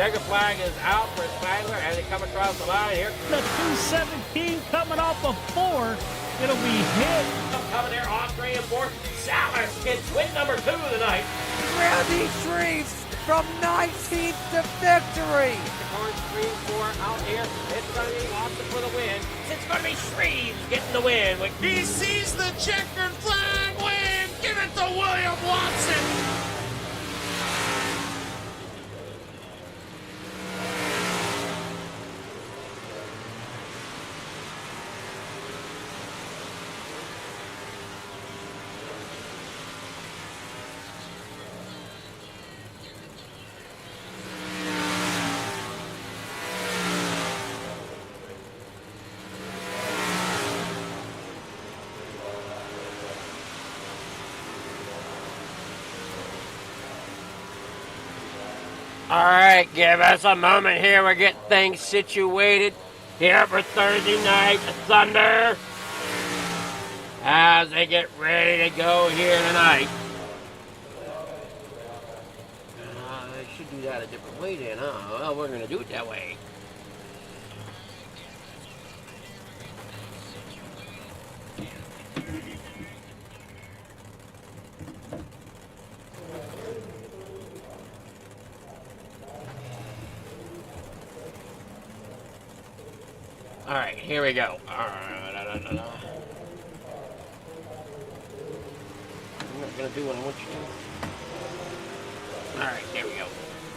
Checker flag is out for Spangler as they come across the line here. The 217 coming off of 4. It'll be hit. Coming there on 3 and 4. Salas gets win number 2 of the night. Randy Shreves from 19th to victory. The cars 3 and 4 out here. It's going to be Watson for the win. It's going to be Shreves getting the win. He sees the checkered flag win. Give it to William Watson. All right, give us a moment here. We're getting things situated here for Thursday night Thunder as they get ready to go here tonight. I should do that a different way then, huh? Well, we're going to do it that way. All right, here we go. I'm not going to do what I want you to. All right, there we go.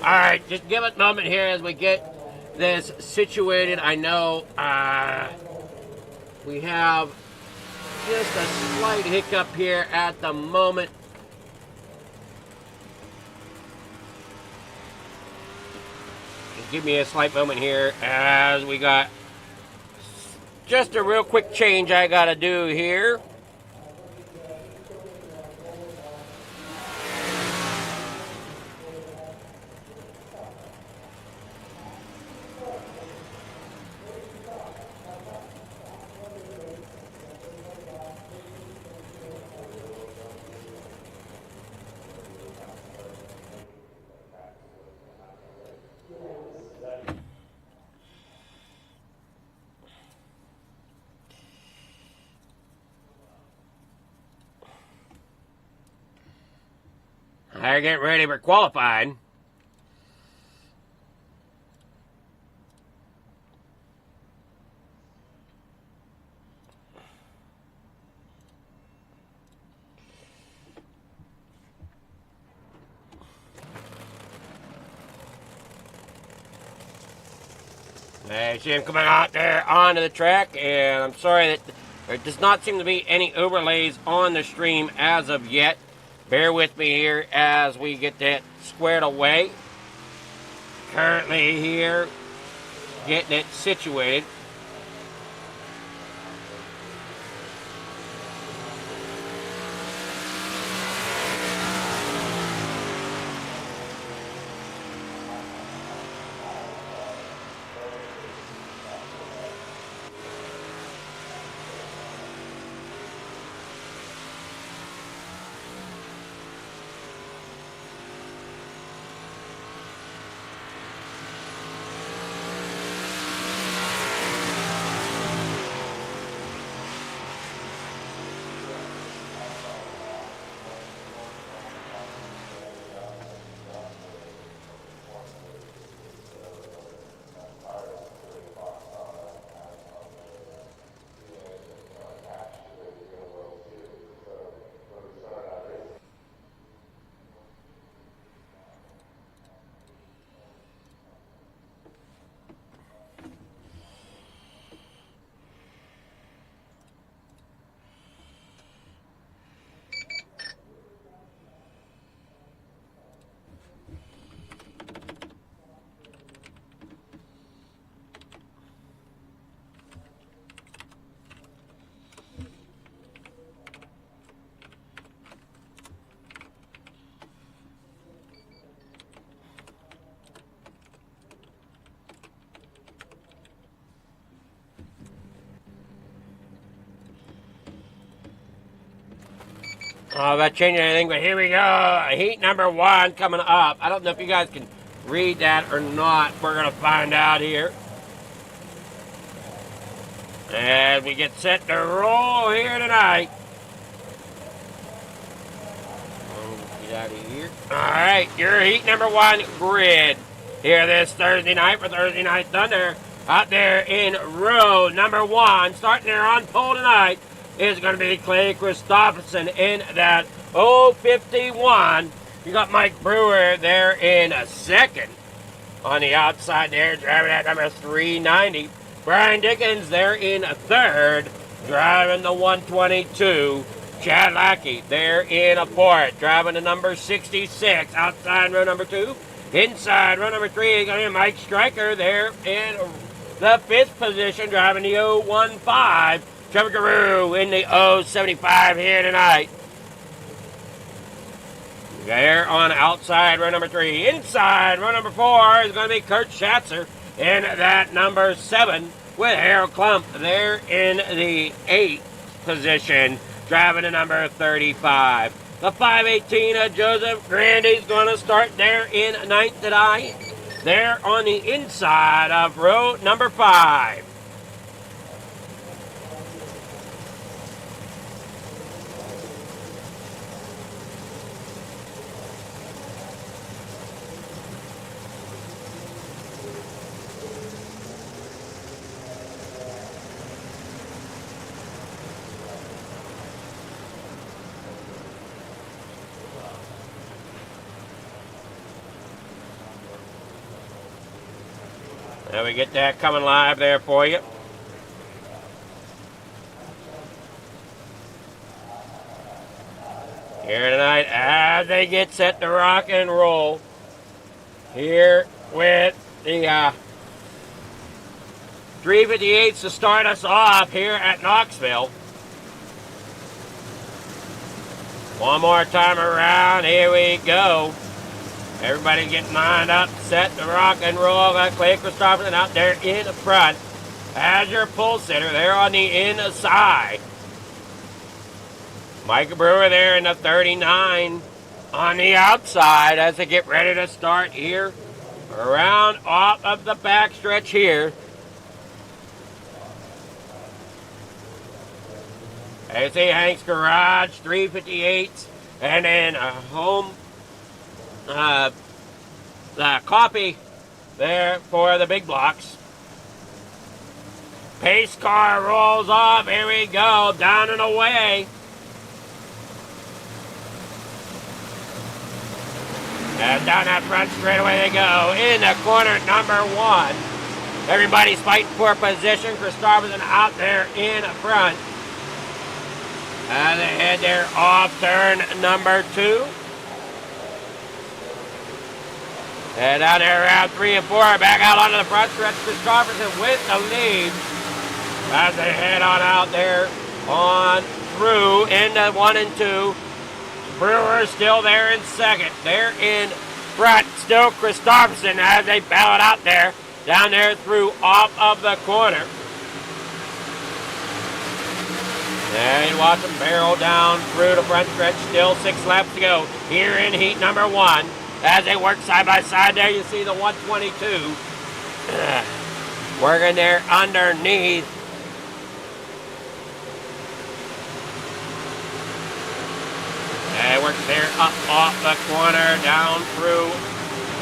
All right, just give it a moment here as we get this situated. I know we have just a slight hiccup here at the moment. Just give me a slight moment here as we got just a real quick change I got to do here. They're getting ready for qualifying. I see him coming out there onto the track, and I'm sorry that there does not seem to be any overlays on the stream as of yet. Bear with me here as we get that squared away. Currently here, getting it situated. Oh, that changing anything, but here we go. Heat number 1 coming up. I don't know if you guys can read that or not. We're going to find out here. And we get set to roll here tonight. Get out of here. All right, your heat number 1 grid here this Thursday night for Thursday Night Thunder. Out there in row number 1, starting there on pole tonight, is going to be Clay Christopherson in that 051. You got Mike Brewer there in a second. On the outside there, driving at number 390. Brian Dickens there in a third, driving the 122. Chad Lackey there in a fourth, driving the number 66. Outside row number 2. Inside row number 3 is going to be Mike Stryker there in the 5th position, driving the 015. Trevor Carew in the 075 here tonight. There on outside row number 3. Inside row number 4 is going to be Kurt Schatzer in that number 7 with Harold Klump there in the 8th position, driving the number 35. The 518 of Joseph Grandy's going to start there in 9th tonight. There on the inside of row number 5. Now we get that coming live there for you. Here tonight as they get set to rock and roll. Here with the 358s to start us off here at Knoxville. One more time around, here we go. Everybody getting lined up, set to rock and roll. Got Clay Christopherson out there in front as your pull sitter there on the inside. Mike Brewer there in the 39 on the outside as they get ready to start here around off of the backstretch here. As see Hank's Garage 358s and then a home the copy there for the big blocks. Pace car rolls off. Here we go. Down and away. And down that front straightaway they go. In the corner number 1. Everybody's fighting for position. Christopherson out there in front. And they head there off turn number 2. And down there around 3 and 4, back out onto the front stretch. Christopherson with the lead as they head on out there on through into 1 and 2. Brewer still there in second. They're in front, still Christopherson as they ballot out there, down there through off of the corner. And you watch them barrel down through the front stretch, still 6 laps to go here in heat number 1. As they work side by side there, you see the 122 working there underneath. And works there up off the corner, down through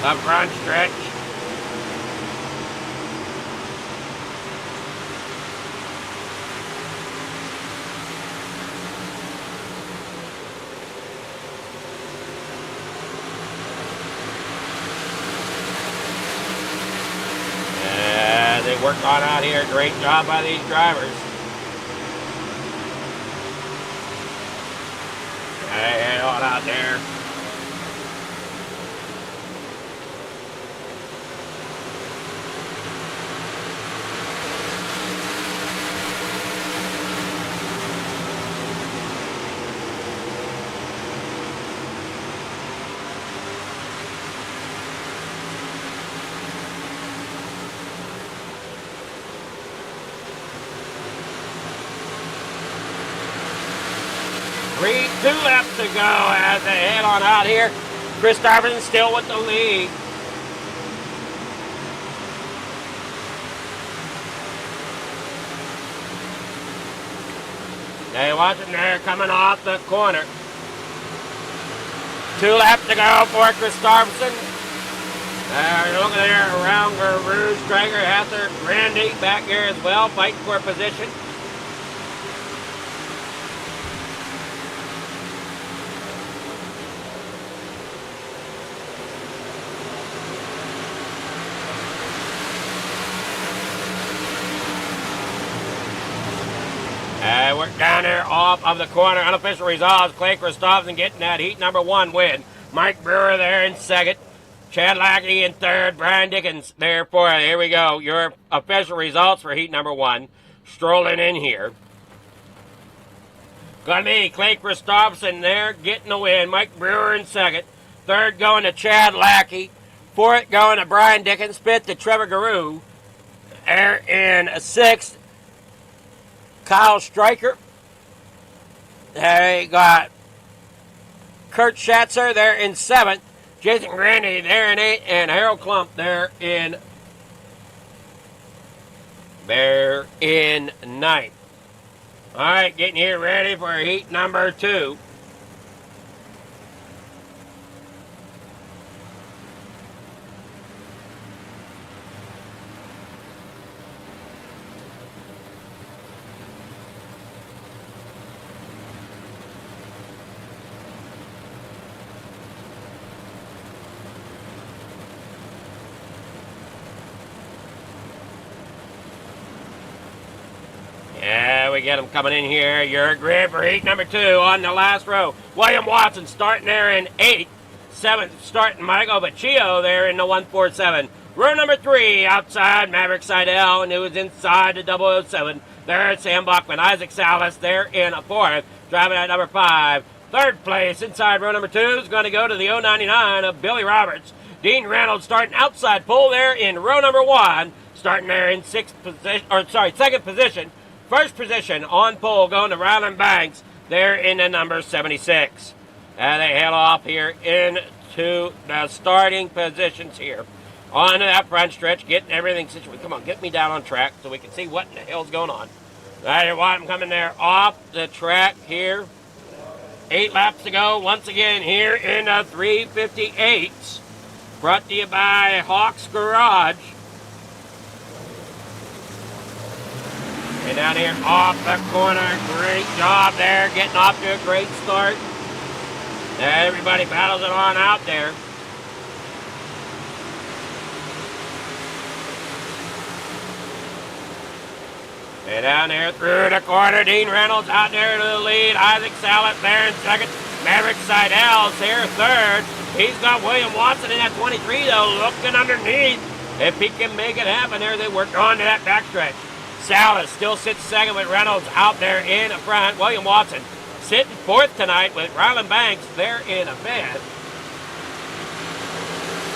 the front stretch. Work on out here. Great job by these drivers. Head on out there. Two laps to go as they head on out here. Christopherson still with the lead. They watch him there coming off the corner. 2 laps to go for Christopherson. Looking there around Rouge, Traeger, Hather, Randy back here as well, fighting for position. We're down there off of the corner. Unofficial results. Clay Christopherson getting that heat number 1 win. Mike Brewer there in second. Chad Lackey in third. Brian Dickens there for it. Here we go. Your official results for heat number 1. Strolling in here. Gonna be Clay Christopherson there getting the win. Mike Brewer in second. Third going to Chad Lackey. Fourth going to Brian Dickens. Fifth to Trevor Garou. There in sixth, Kyle Stryker. They got Kurt Schatzer there in seventh. Jason Grandy there in eighth. And Harold Klump there in ninth. All right, getting here ready for heat number 2. Yeah, we get them coming in here. Your grid for heat number 2 on the last row. William Watson starting there in 8th. 7th starting Michael Baccio there in the 147. Row number 3 outside Maverick Seidel, and it was inside the 007. There's Sam Bachman. Isaac Salas there in 4th. Driving at number 5. 3rd place inside row number 2 is going to go to the 099 of Billy Roberts. Dean Reynolds starting outside pole there in row number 1. Starting there in 2nd position. First position on pole going to Ryland Banks there in the number 76. And they head off here into the starting positions here. On that front stretch, getting everything situated. Come on, get me down on track so we can see what in the hell's going on. Right, you want them coming there off the track here. 8 laps to go once again here in the 358s. Brought to you by Hawks Garage. And down here off the corner, great job there, getting off to a great start. Everybody battles it on out there. And down there through the corner, Dean Reynolds out there to the lead. Isaac Salas there in 2nd. Maverick Seidel's here 3rd. He's got William Watson in that 23 though, looking underneath. If he can make it happen there, they work on to that backstretch. Salas still sits 2nd with Reynolds out there in front. William Watson sitting 4th tonight with Ryland Banks there in 5th.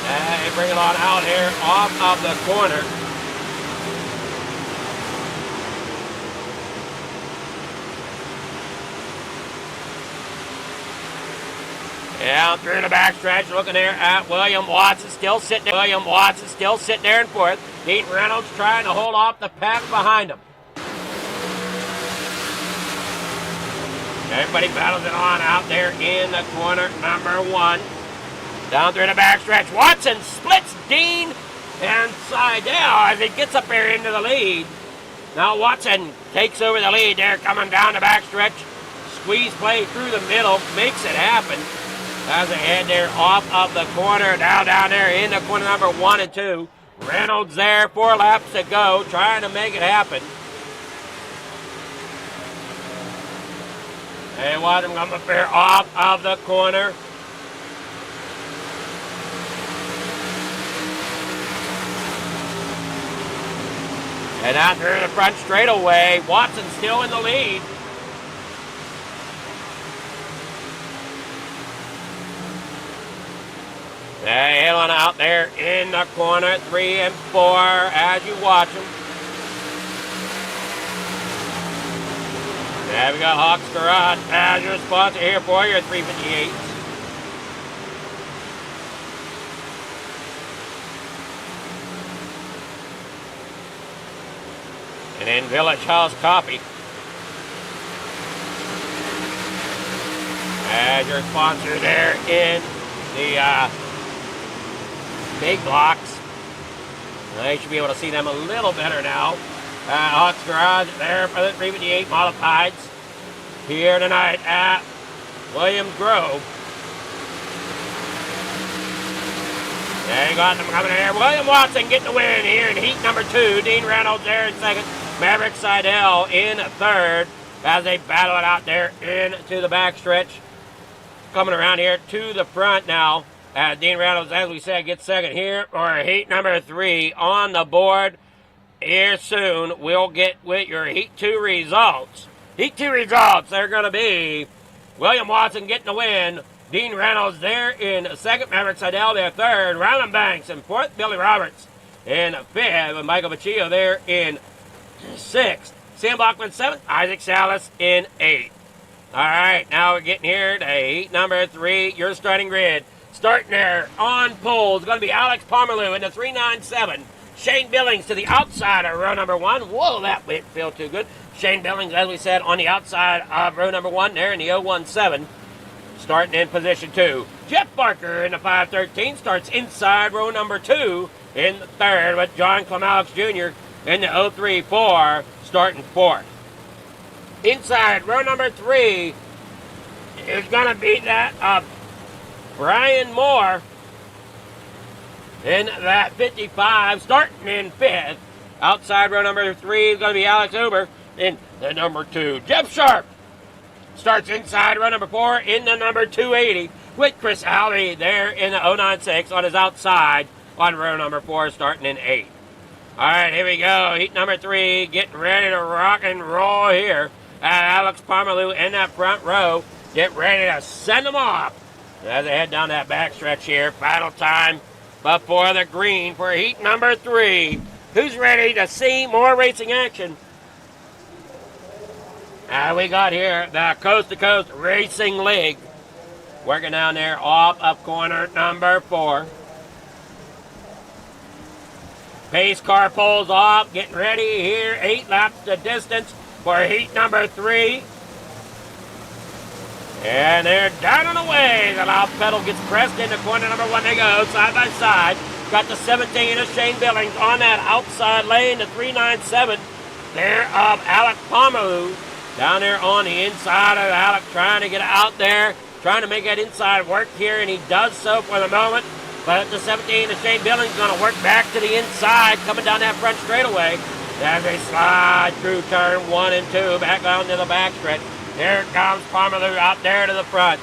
They bring it on out here off of the corner. Down through the backstretch, looking there at William Watson, still sitting there. William Watson still sitting there in 4th. Dean Reynolds trying to hold off the pack behind him. Everybody battles it on out there in the corner, number 1. Down through the backstretch, Watson splits Dean and Seidel as he gets up there into the lead. Now Watson takes over the lead there, coming down the backstretch. Squeeze play through the middle, makes it happen. As they head there off of the corner, down there in the corner number 1 and 2. Reynolds there, 4 laps to go, trying to make it happen. They watch him come up there off of the corner. And out through the front straightaway, Watson still in the lead. They head on out there in the corner, 3 and 4 as you watch them. Now we got Hawks Garage as your sponsor here for your 358s. And then Village House Coffee. as your sponsor there in the big blocks. You should be able to see them a little better now. Hawks Garage there for the 358 Modifieds here tonight at Williams Grove. There you got them coming here. William Watson getting the win here in heat number 2. Dean Reynolds there in second. Maverick Seidel in third as they battle it out there into the backstretch. Coming around here to the front now. Dean Reynolds, as we said, gets second here for heat number 3 on the board. Here soon, we'll get with your heat 2 results. Heat 2 results, they're going to be William Watson getting the win. Dean Reynolds there in second. Maverick Seidel there third. Ryland Banks in fourth. Billy Roberts in fifth. And Michael Baccio there in sixth. Sam Bachman seventh. Isaac Salas in eighth. All right, now we're getting here to heat number 3. Your starting grid. Starting there on pole is going to be Alex Pomerleau in the 397. Shane Billings to the outside of row number 1. Whoa, that didn't feel too good. Shane Billings, as we said, on the outside of row number 1 there in the 017. Starting in position 2. Jeff Barker in the 513 starts inside row number 2 in the third with John Clemaux Jr. in the 034 starting 4th. Inside row number 3 is going to be that of Brian Moore in that 55, starting in 5th. Outside row number 3 is going to be Alex Uber in the number 2. Jeff Sharp starts inside row number 4 in the number 280 with Chris Alley there in the 096 on his outside on row number 4 starting in 8th. All right, here we go. Heat number 3 getting ready to rock and roll here. Alex Pomerleau in that front row. Get ready to send them off as they head down that backstretch here. Final time before the green for heat number 3. Who's ready to see more racing action? We got here the Coast to Coast Racing League. Working down there off of corner number 4. Pace car pulls off. Getting ready here. 8 laps the distance for heat number 3. And they're down and away. The loud pedal gets pressed into corner number 1. They go side by side. Got the 17 of Shane Billings on that outside lane. The 397 there of Alec Pomerleau. Down there on the inside of Alec, trying to get out there, trying to make that inside work here, and he does so for the moment. But the 17 of Shane Billings going to work back to the inside, coming down that front straightaway. As they slide through turn 1 and 2, back down to the backstretch. There comes Pomerleau out there to the front.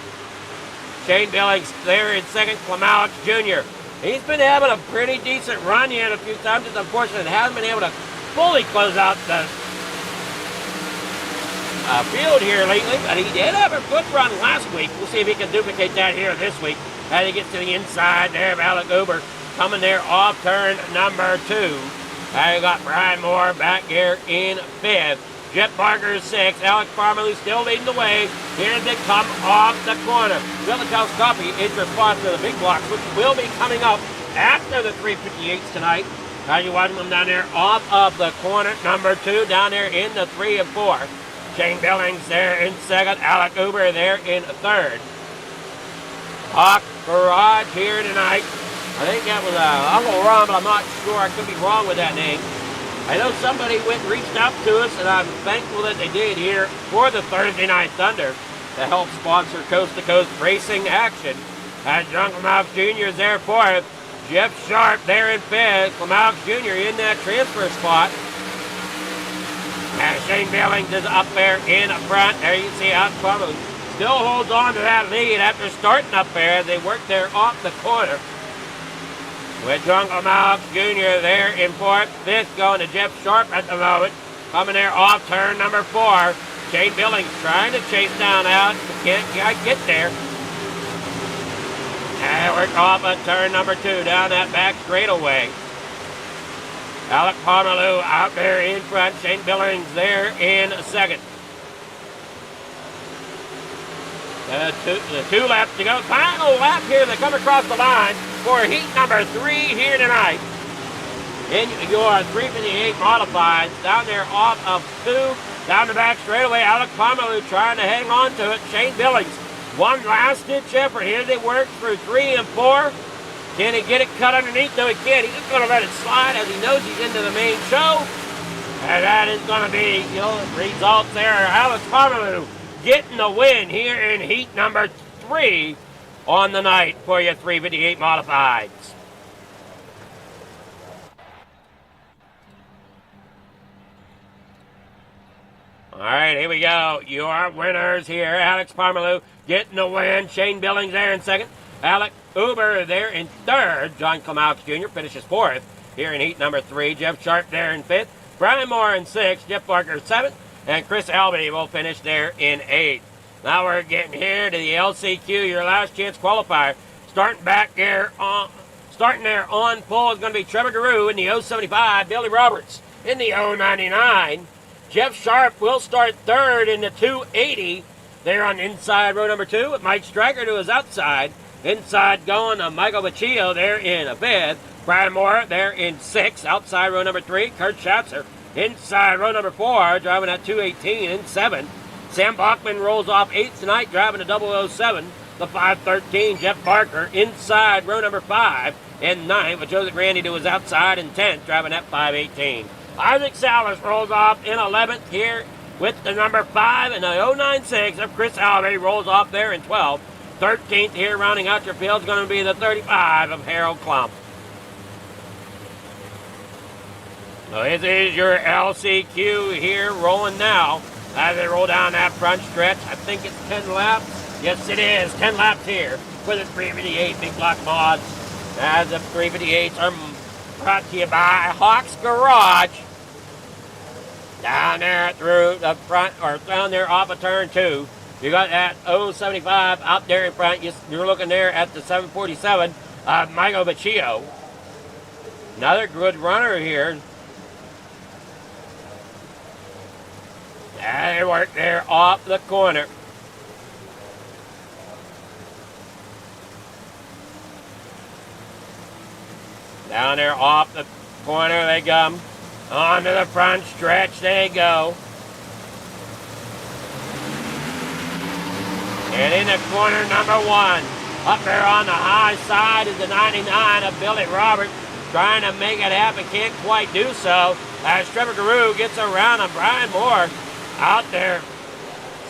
Shane Billings there in second, Clemaux Jr. He's been having a pretty decent run here a few times. It's unfortunate he hasn't been able to fully close out the field here lately, but he did have a good run last week. We'll see if he can duplicate that here this week as he gets to the inside there of Alec Uber coming there off turn number 2. You got Brian Moore back here in 5th. Jeff Barker is 6th. Alex Pomerleau still leading the way. Here they come off the corner. Village Coffee is your sponsor of the big blocks, which will be coming up after the 358s tonight. Now you're watching them down there off of the corner number 2, down there in the 3 and 4. Shane Billings there in second. Alec Uber there in third. Hawk Garage here tonight. I think that was Uncle Ron, but I'm not sure. I could be wrong with that name. I know somebody went and reached out to us, and I'm thankful that they did here for the Thursday Night Thunder to help sponsor Coast to Coast racing action. John Clemaux Jr. is there fourth. Jeff Sharp there in fifth. Clemaux Jr. in that transfer spot. And Shane Billings is up there in front. There you can see Alex Pomerleau still holds on to that lead after starting up there as they work there off the corner. With John Clemaux Jr. there in fourth. Fifth going to Jeff Sharp at the moment. Coming there off turn number 4. Shane Billings trying to chase down out. Can't get there. And we're off at turn number 2 down that back straightaway. Alec Pomerleau out there in front. Shane Billings there in second. The 2 laps to go. Final lap here. They come across the line for heat number 3 here tonight. In your 358 modified. Down there off of 2. Down the back straightaway. Alec Pomerleau trying to hang on to it. Shane Billings One last ditch effort here. They work through 3 and 4. Can he get it cut underneath? No, he can't. He's just going to let it slide as he knows he's into the main show. And that is going to be, results there. Alex Pomerleau getting the win here in heat number 3 on the night for your 358 Modifieds. All right, here we go. Your winners here. Alex Pomerleau getting the win. Shane Billings there in second. Alec Uber there in third. John Klamaux Jr. finishes fourth here in heat number 3. Jeff Sharp there in fifth. Brian Moore in sixth. Jeff Barker seventh. And Chris Albee will finish there in eighth. Now we're getting here to the LCQ, your last chance qualifier. Starting there on pole is going to be Trevor Giroux in the 075. Billy Roberts in the 099. Jeff Sharp will start third in the 280. There on inside row number 2 with Mike Stryker to his outside. Inside going to Michael Baccio there in fifth. Brian Moore there in sixth. Outside row number 3, Kurt Schatzer. Inside row number 4, driving at 218 in seventh. Sam Bachman rolls off 8th tonight, driving a 007. The 513, Jeff Barker. Inside row number 5 in 9th with Joseph Randy to his outside in 10th, driving at 518. Isaac Salas rolls off in 11th here with the number 5 and the 096 of Chris Albee rolls off there in 12th. 13th here rounding out your field is going to be the 35 of Harold Klump. So this is your LCQ here rolling now as they roll down that front stretch. I think it's 10 laps. Yes, it is. 10 laps here for the 358 Big Block Mods. As the 358s are brought to you by Hawks Garage. Down there through the front, or down there off of turn 2. You got that 075 out there in front. You're looking there at the 747 of Michael Baccio. Another good runner here. And they work there off the corner. Down there off the corner they come. Onto the front stretch they go. And in the corner number 1, up there on the high side is the 99 of Billy Roberts. Trying to make it happen, can't quite do so. As Trevor Giroux gets around him, Brian Moore out there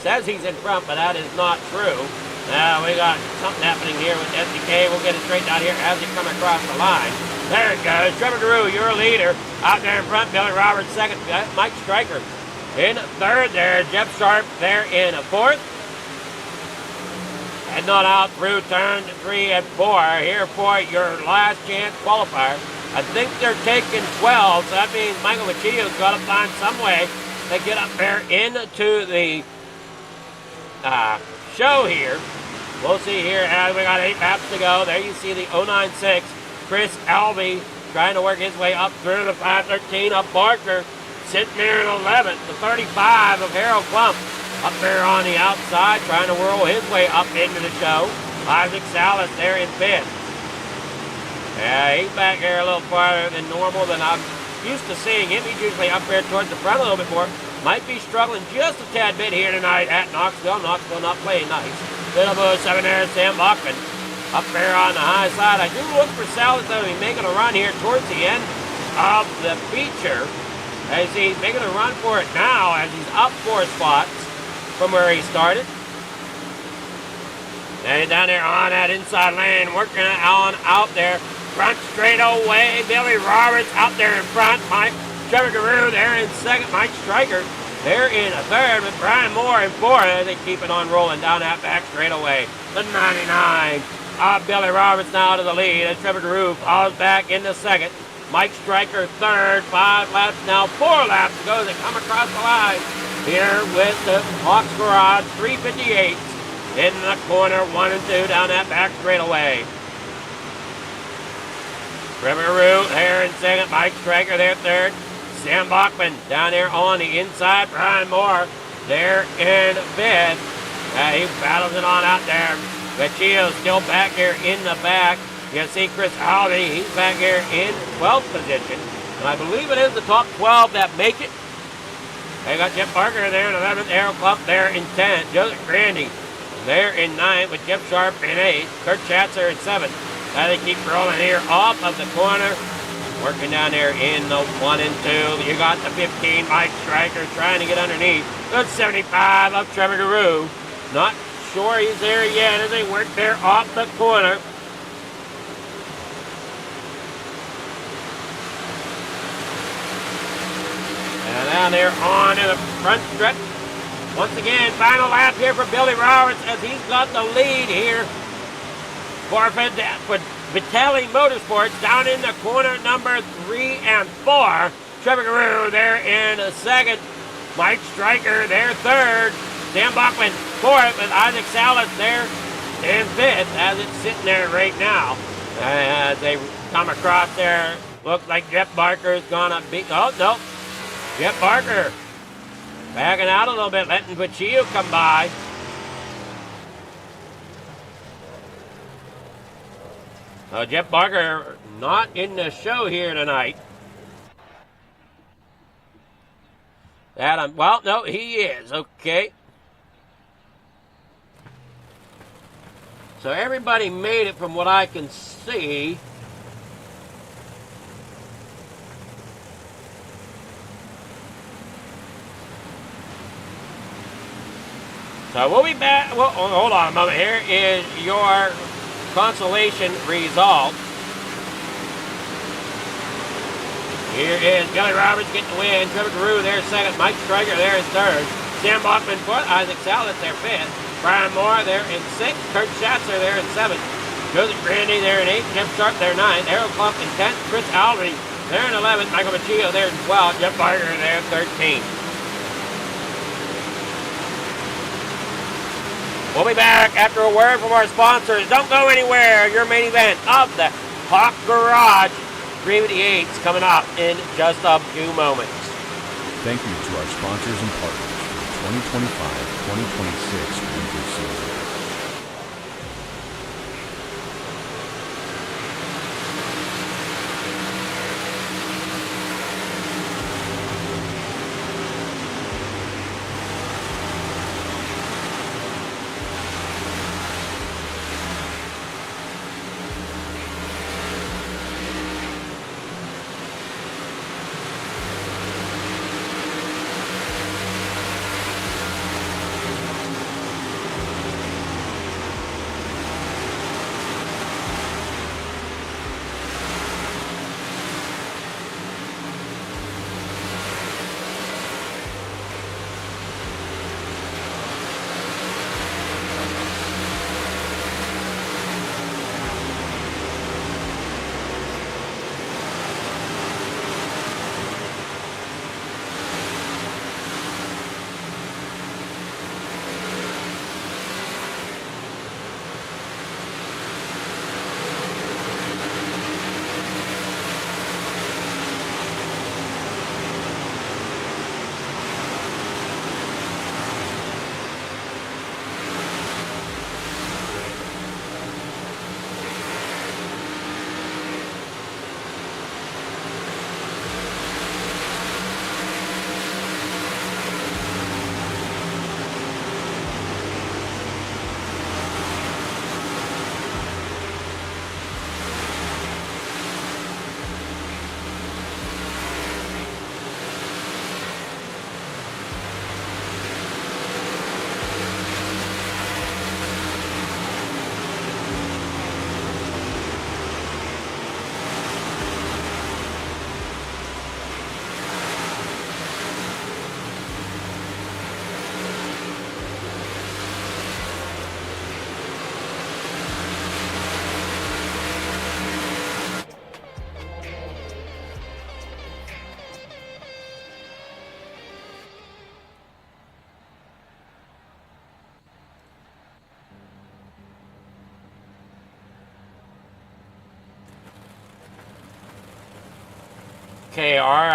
says he's in front, but that is not true. Now we got something happening here with SDK. We'll get it straightened out here as he comes across the line. There it goes. Trevor Giroux, your leader. Out there in front, Billy Roberts second. Mike Stryker in third there. Jeff Sharp there in fourth. Heading on out through turn 3 and 4 here for your last chance qualifier. I think they're taking 12, so that means Michael Baccio's got to find some way to get up there into the show here. We'll see here as we got 8 laps to go. There you see the 096, Chris Albee trying to work his way up through the 513 of Barker. Sitting there in 11th, the 35 of Harold Klump. Up there on the outside, trying to whirl his way up into the show. Isaac Salas there in 5th. Yeah, he's back here a little farther than normal than I'm used to seeing him. He's usually up there towards the front a little bit more. Might be struggling just a tad bit here tonight at Knoxville. Knoxville not playing nice. Little 7 there, Sam Bachman. Up there on the high side. I do look for Salas though. He's making a run here towards the end of the feature. As he's making a run for it now as he's up 4 spots from where he started. And down there on that inside lane, working on out there. Front straight away, Billy Roberts out there in front. Trevor Giroux there in second. Mike Stryker there in third with Brian Moore in fourth. They keep it on rolling down that back straight away. The 99 of Billy Roberts now to the lead as Trevor Giroux falls back into second. Mike Stryker third. 5 laps now, 4 laps to go. They come across the line here with the Hawks Garage 358 in the corner 1 and 2 down that back straightaway. Trevor Giroux there in second, Mike Stryker there third, Sam Bachman down there on the inside, Brian Moore there in fifth. He battles it on out there. Baccio still back here in the back. You see Chris Albee, he's back here in 12th position. And I believe it is the top 12 that make it. They got Jeff Barker there in 11th, Harold Klump there in 10th. Joseph Grandy there in 9th with Jeff Sharp in 8th. Kurt Schatzer in 7th. Now they keep rolling here off of the corner. Working down there in the 1 and 2. You got the 15, Mike Stryker trying to get underneath. Good 75 of Trevor Guru. Not sure he's there yet as they work there off the corner. And now they're on in the front stretch. Once again, final lap here for Billy Roberts as he's got the lead here for Vitaly Motorsports down in the corner number 3 and 4. Trevor Guru there in 2nd. Mike Stryker there 3rd. Sam Bachman 4th with Isaac Salas there in 5th as it's sitting there right now. As they come across there, looks like Jeff Barker is going to be... Oh, no. Jeff Barker backing out a little bit, letting Pachillo come by. Jeff Barker not in the show here tonight. Adam, well, no, he is. Okay. So everybody made it from what I can see. So we'll be back. Well, hold on a moment. Here is your consolation result. Here is Billy Roberts getting the win. Trevor Guru there 2nd. Mike Stryker there in 3rd. Sam Bachman 4th. Isaac Salas there 5th. Brian Moore there in 6th. Kurt Schatzer there in 7th. Joseph Grandy there in 8th. Jeff Sharp there 9th. Errol Klump in 10th. Chris Aldry there in 11th. Michael Pachillo there in 12th. Jeff Barker there in 13th. We'll be back after a word from our sponsors. Don't go anywhere. Your main event of the Hawk Garage 358's coming up in just a few moments. Thank you to our sponsors and partners for the 2025-2026 winter season. Okay, our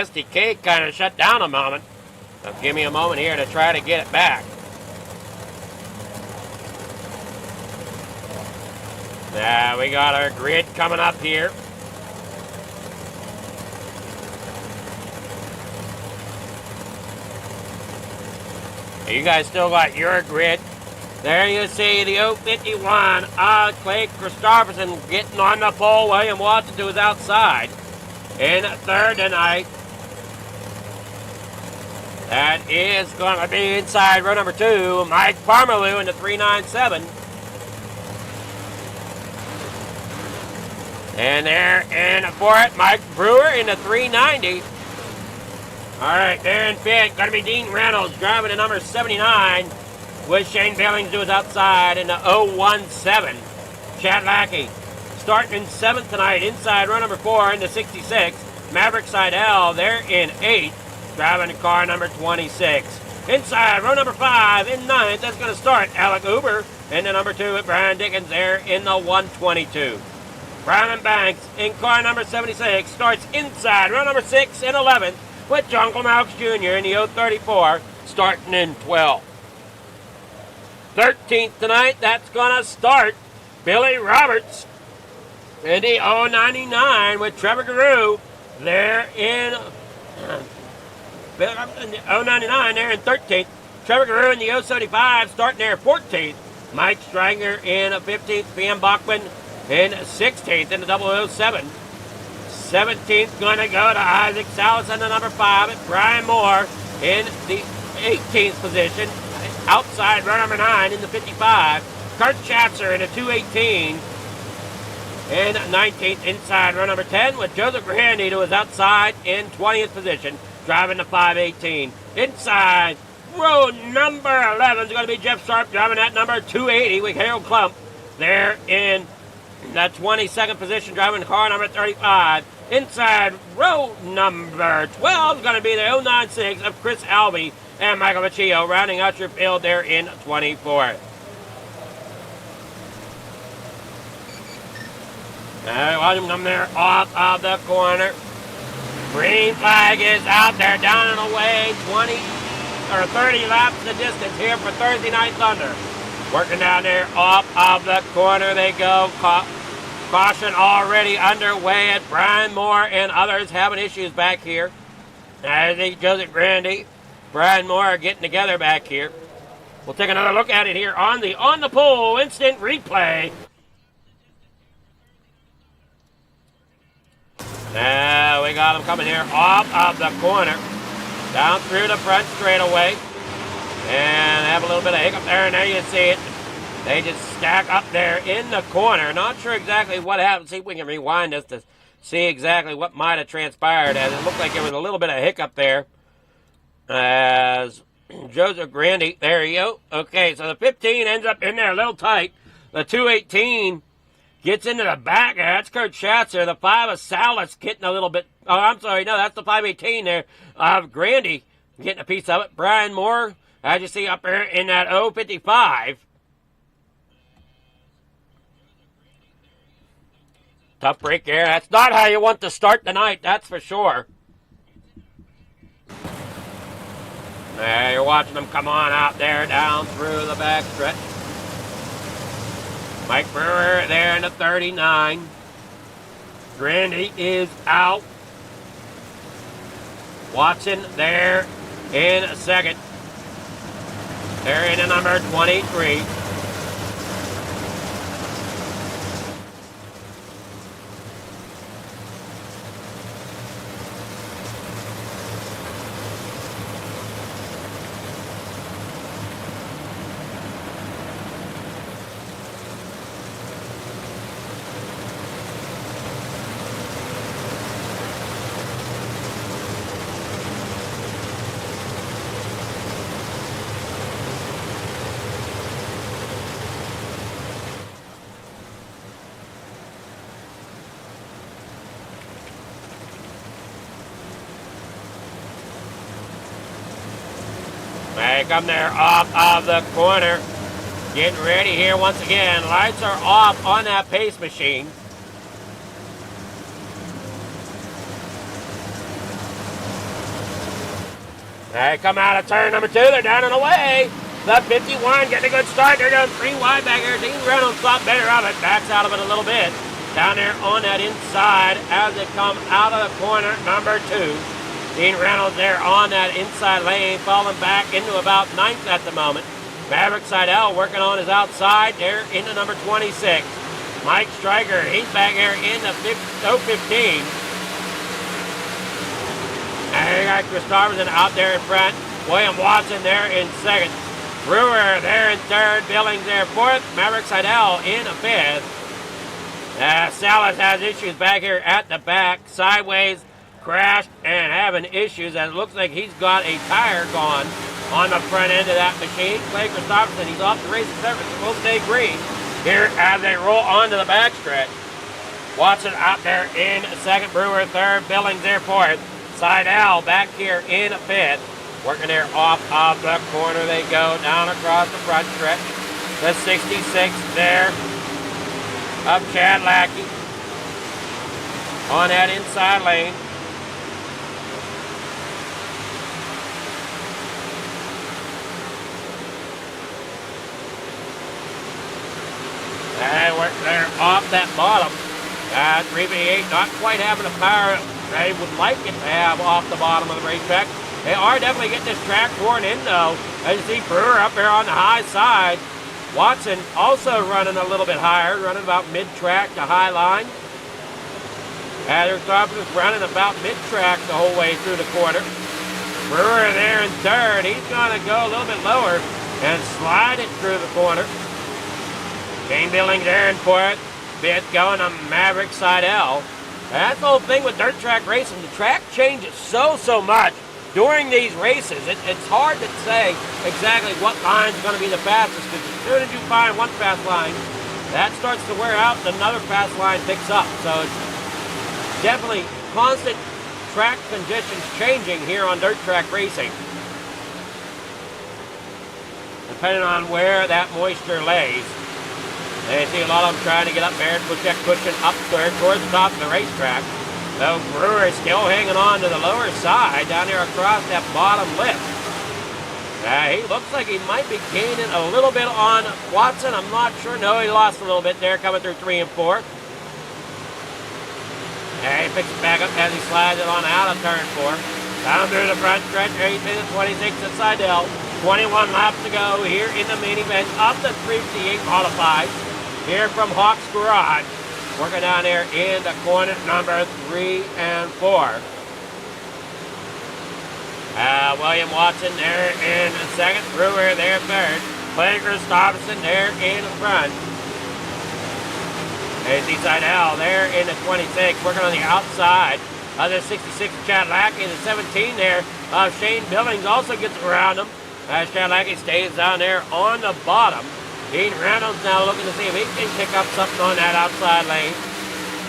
SDK kind of shut down a moment. So give me a moment here to try to get it back. Now we got our grid coming up here. You guys still got your grid There you see the 051 Clay Christopherson getting on the pole. William Watson to his outside. In third tonight. That is going to be inside row number 2. Mike Parmalu in the 397. And there in for it, Mike Brewer in the 390. All right, there in fifth, going to be Dean Reynolds driving the number 79 with Shane Billings to his outside in the 017. Chad Lackey starting in 7th tonight, inside row number 4 in the 66. Maverick Seidel there in 8th, driving the car number 26. Inside row number 5 in 9th, that's going to start Alec Uber in the number 2 at Brian Dickens there in the 122. Brandon Banks in car number 76 starts inside row number 6 and 11th with John Malks Jr. in the 034 starting in 12th. 13th tonight, that's going to start Billy Roberts in the 099 with Trevor Guru there in the 099 there in 13th. Trevor Guru in the 075 starting there 14th. Mike Stranger in 15th. PM Bachman in 16th in the 007. 17th going to go to Isaac Salas in the number 5 at Brian Moore in the 18th position. Outside row number 9 in the 55. Kurt Schatzer in the 218. In 19th inside row number 10 with Joseph Grandy to his outside in 20th position. Driving the 518. Inside row number 11 is going to be Jeff Sharp driving that number 280 with Harold Klump there in that 22nd position, driving the car number 35. Inside row number 12 is going to be the 096 of Chris Albee and Michael Machio, rounding out your field there in 24th. Watch him come there off of the corner. Green flag is out there, down and away. 30 laps the distance here for Thursday Night Thunder. Working down there off of the corner they go. Caution already underway at Brian Moore and others having issues back here. I think Joseph Grandy, Brian Moore are getting together back here. We'll take another look at it here on the pole instant replay. Now we got them coming here off of the corner, down through the front straightaway, and have a little bit of hiccup there, and there you see it. They just stack up there in the corner. Not sure exactly what happened. See if we can rewind this to see exactly what might have transpired, as it looked like there was a little bit of hiccup there. As Joseph Grandy, there you go. Okay, so the 15 ends up in there a little tight. The 218 gets into the back. That's Kurt Schatzer. The 5 of Salas getting a little bit. Oh, I'm sorry. No, that's the 518 there of Grandy getting a piece of it. Brian Moore, as you see up there in that 055. Tough break there. That's not how you want to start the night, that's for sure. There, you're watching them come on out there down through the back stretch. Mike Brewer there in the 39. Grandy is out. Watson there in second. They're in the number 23. They come there off of the corner. Getting ready here once again. Lights are off on that pace machine. They come out of turn number 2. They're down and away. The 51 getting a good start. They're going 3 wide back here. Dean Reynolds thought better of it. Backs out of it a little bit. Down there on that inside as they come out of the corner number 2. Dean Reynolds there on that inside lane, falling back into about 9th at the moment. Maverick Seidel working on his outside there into number 26. Mike Stryker, he's back here in the 15. And you got Christopherson out there in front. William Watson there in second. Brewer there in third. Billings there fourth. Maverick Seidel in fifth. Salas has issues back here at the back. Sideways, crashed, and having issues. And it looks like he's got a tire gone on the front end of that machine. Clay Christopherson, he's off the racing surface. Supposed to stay green here as they roll onto the backstretch. Watson out there in second. Brewer third. Billings there fourth. Seidel back here in fifth. Working there off of the corner they go, down across the front stretch. The 66 there of Chad Lackey on that inside lane. And work there off that bottom. 3v8 not quite having the power they would like it to have off the bottom of the racetrack. They are definitely getting this track worn in though. As you see Brewer up there on the high side. Watson also running a little bit higher, running about mid-track to high line. Christopherson is running about mid-track the whole way through the quarter. Brewer there in third. He's going to go a little bit lower and slide it through the corner. Shane Billings there in fourth. Bit going to Maverick Seidel. That's the whole thing with dirt track racing. The track changes so much during these races. It's hard to say exactly what line is going to be the fastest, because as soon as you find one fast line, that starts to wear out, another fast line picks up. So it's definitely constant track conditions changing here on dirt track racing, depending on where that moisture lays. And you see a lot of them trying to get up there and push that cushion up there towards the top of the racetrack. So Brewer is still hanging on to the lower side down there across that bottom lip. He looks like he might be gaining a little bit on Watson. I'm not sure. No, he lost a little bit there coming through 3 and 4. He picks it back up as he slides it on out of turn 4. Down through the front stretch. There you see the 26 at Seidel. 21 laps to go here in the main event of the 358 Modified. Here from Hawks Garage, working down there in the corner number 3 and 4. William Watson there in second, Brewer there third, Clay Christopherson there in front. There's the Seidel there in the 26, working on the outside of the 66 Chad Lackey. The 17 there of Shane Billings also gets around him. Chad Lackey stays down there on the bottom. Dean Reynolds now looking to see if he can pick up something on that outside lane.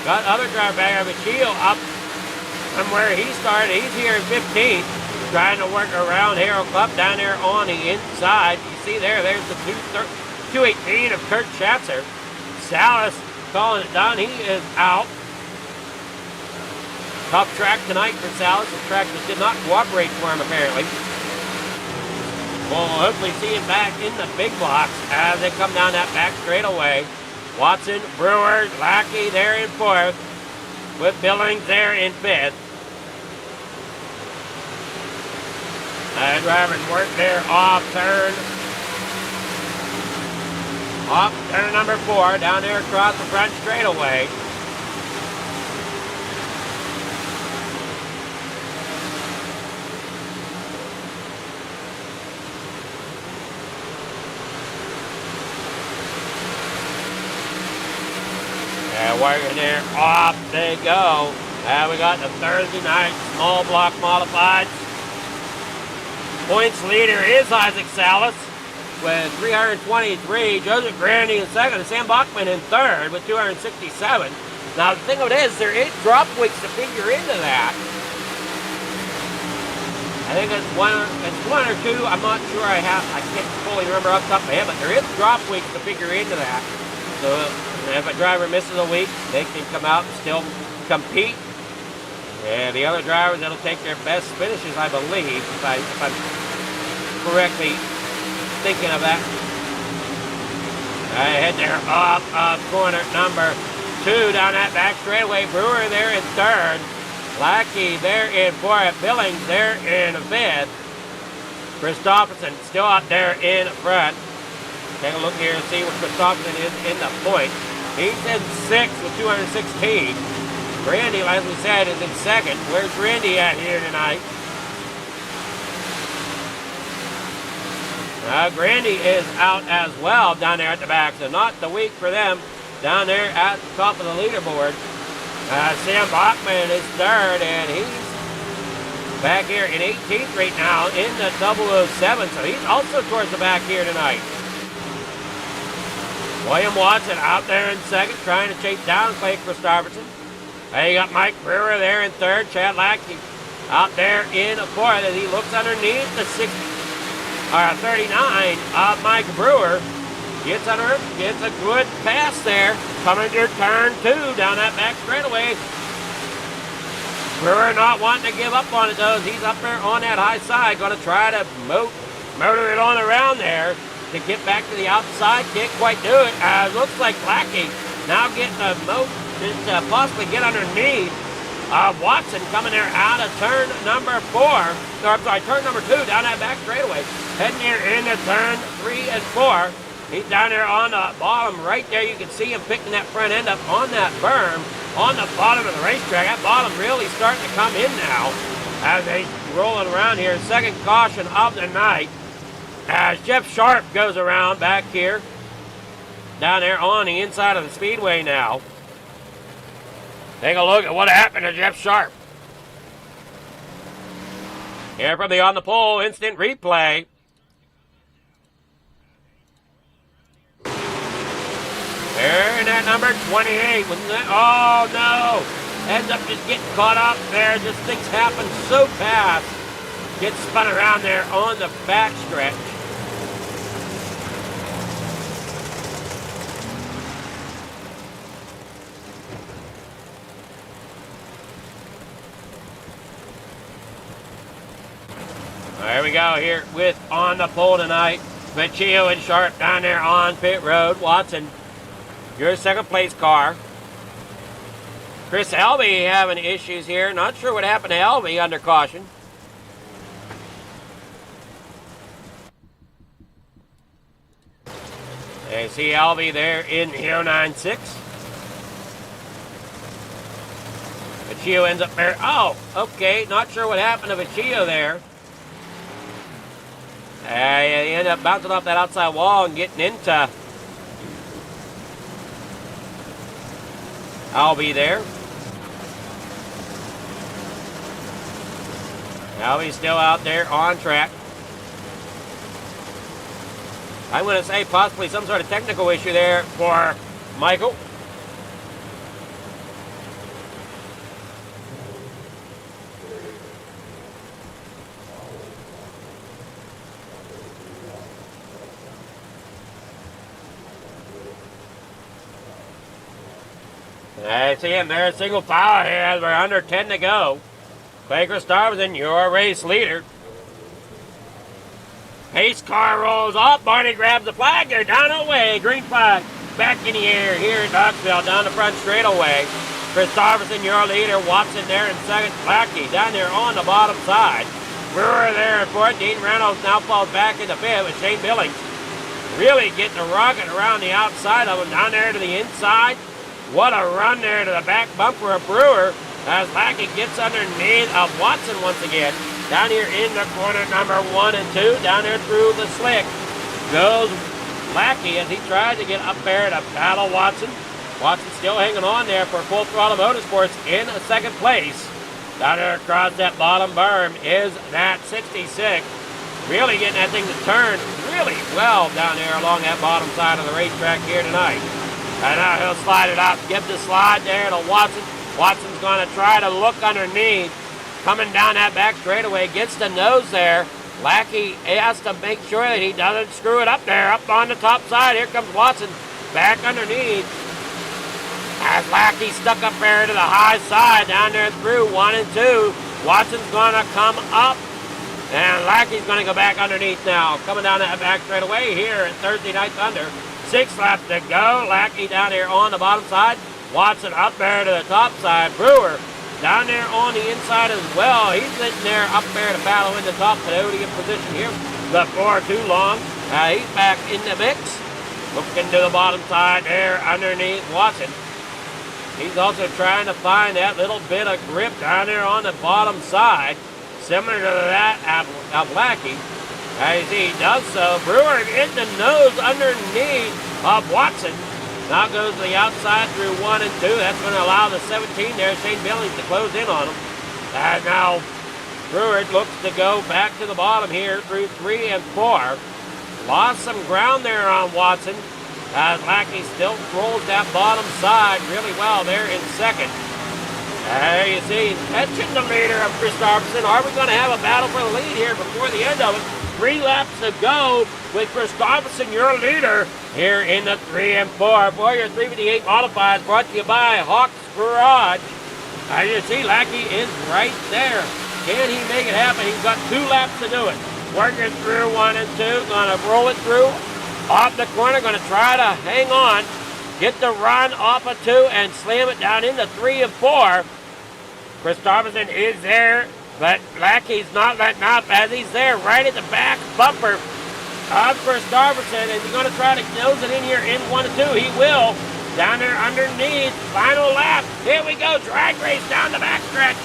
Got other driver back there, Machio up from where he started. He's here in 15th, trying to work around Harold Club down there on the inside. You see there's the 218 of Kurt Schatzer. Salas calling it done. He is out. Tough track tonight for Salas. The track that did not cooperate for him apparently. We'll hopefully see him back in the big blocks as they come down that back straightaway. Watson, Brewer, Lackey there in fourth, with Billings there in fifth. Drivers work there off turn number 4, down there across the front straightaway. Working there, off they go. We got the Thursday night small block modified. Points leader is Isaac Salas with 323. Joseph Grandy in second, and Sam Bachman in third with 267. Now the thing of it is, there is drop weeks to figure into that. I think it's one or two. I'm not sure. I can't fully remember off the top of my head, but there is drop weeks to figure into that. So if a driver misses a week, they can come out and still compete. And the other drivers, that'll take their best finishes, I believe, if I'm correctly thinking of that. I head there off of corner number 2 down that back straightaway. Brewer there in third. Lackey there in fourth. Billings there in fifth. Christopherson still out there in front. Take a look here and see what Christopherson is in the point. He's in 6th with 216. Randy, as we said, is in 2nd. Where's Randy at here tonight? Grandy is out as well down there at the back, so not the week for them down there at the top of the leaderboard. Sam Bachman is 3rd, and he's back here in 18th right now in the 007, so he's also towards the back here tonight. William Watson out there in 2nd, trying to chase down Clay Christopherson. You got Mike Brewer there in 3rd, Chad Lackey out there in 4th as he looks underneath the 39 of Mike Brewer. Gets under him, gets a good pass there. Coming to turn 2 down that back straightaway. Brewer not wanting to give up on it though. He's up there on that high side. Going to try to motor it on around there to get back to the outside. Can't quite do it. Looks like Lackey now getting a to possibly get underneath. Watson coming there out of turn number 4. Or, I'm sorry, turn number 2 down that back straightaway. Heading here into turn 3 and 4. He's down there on the bottom right there. You can see him picking that front end up on that berm on the bottom of the racetrack. That bottom really starting to come in now as they rolling around here. 2nd caution of the night as Jeff Sharp goes around back here down there on the inside of the speedway now. Take a look at what happened to Jeff Sharp. Here from the On the Pole instant replay. There in that number 28. Oh no! Ends up just getting caught up there. Just things happen so fast. Gets spun around there on the back stretch. There we go here with On the Pole tonight. Vecchio and Sharp down there on pit road. Watson, your 2nd place car. Chris Elby having issues here. Not sure what happened to Elby under caution. You see Elby there in the 096. Vecchio ends up there. Oh, okay. Not sure what happened to Vecchio there. He ended up bouncing off that outside wall and getting into Albie there. Albie's still out there on track. I'm going to say possibly some sort of technical issue there for Michael. I see him there, single file here as we're under 10 to go. Clay Christopherson, your race leader. Pace car rolls off. Barney grabs the flag. They're down away. Green flag back in the air here at Knoxville, down the front straightaway. Christopherson, your leader. Watson there in 2nd. Lackey down there on the bottom side. Brewer there in 4th. Dean Reynolds now falls back in the 5th with Shane Billings really getting a rocket around the outside of him, down there to the inside. What a run there to the back bumper of Brewer as Lackey gets underneath of Watson once again. Down here in the corner number 1 and 2, down there through the slick goes Lackey as he tries to get up there to battle Watson. Watson still hanging on there for Full Throttle Motorsports in 2nd place. Down there across that bottom berm is that 66. Really getting that thing to turn really well down there along that bottom side of the racetrack here tonight. And now he'll slide it out, give the slide there to Watson. Watson's going to try to look underneath. Coming down that back straightaway, gets the nose there. Lackey has to make sure that he doesn't screw it up there, up on the top side. Here comes Watson back underneath. As Lackey stuck up there to the high side, down there through 1 and 2. Watson's going to come up, and Lackey's going to go back underneath now. Coming down that back straightaway here at Thursday Night Thunder. 6 laps to go. Lackey down here on the bottom side. Watson up there to the top side. Brewer down there on the inside as well. He's sitting there up there to battle in the top podium position here. Before too long, he's back in the mix. Looking to the bottom side there underneath Watson. He's also trying to find that little bit of grip down there on the bottom side, similar to that of Lackey. As he does so, Brewer in the nose underneath of Watson. Now goes to the outside through 1 and 2. That's going to allow the 17 there, Shane Billings, to close in on him. And now Brewer looks to go back to the bottom here through 3 and 4. Lost some ground there on Watson, as Lackey still rolls that bottom side really well there in second. There you see, catching the leader of Chris Christopherson. Are we going to have a battle for the lead here before the end of it? 3 laps to go with Christopherson, your leader, here in the 3 and 4. For your 358 Modifieds, brought to you by Hawks Garage. As you see, Lackey is right there. Can he make it happen? He's got 2 laps to do it. Working through 1 and 2, going to roll it through. Off the corner, going to try to hang on. Get the run off of 2 and slam it down into 3 and 4. Christopherson is there, but Lackey's not letting up as he's there right at the back bumper of Christopherson, and he's going to try to nose it in here in 1 and 2. He will. Down there underneath, final lap. Here we go, drag race down the backstretch.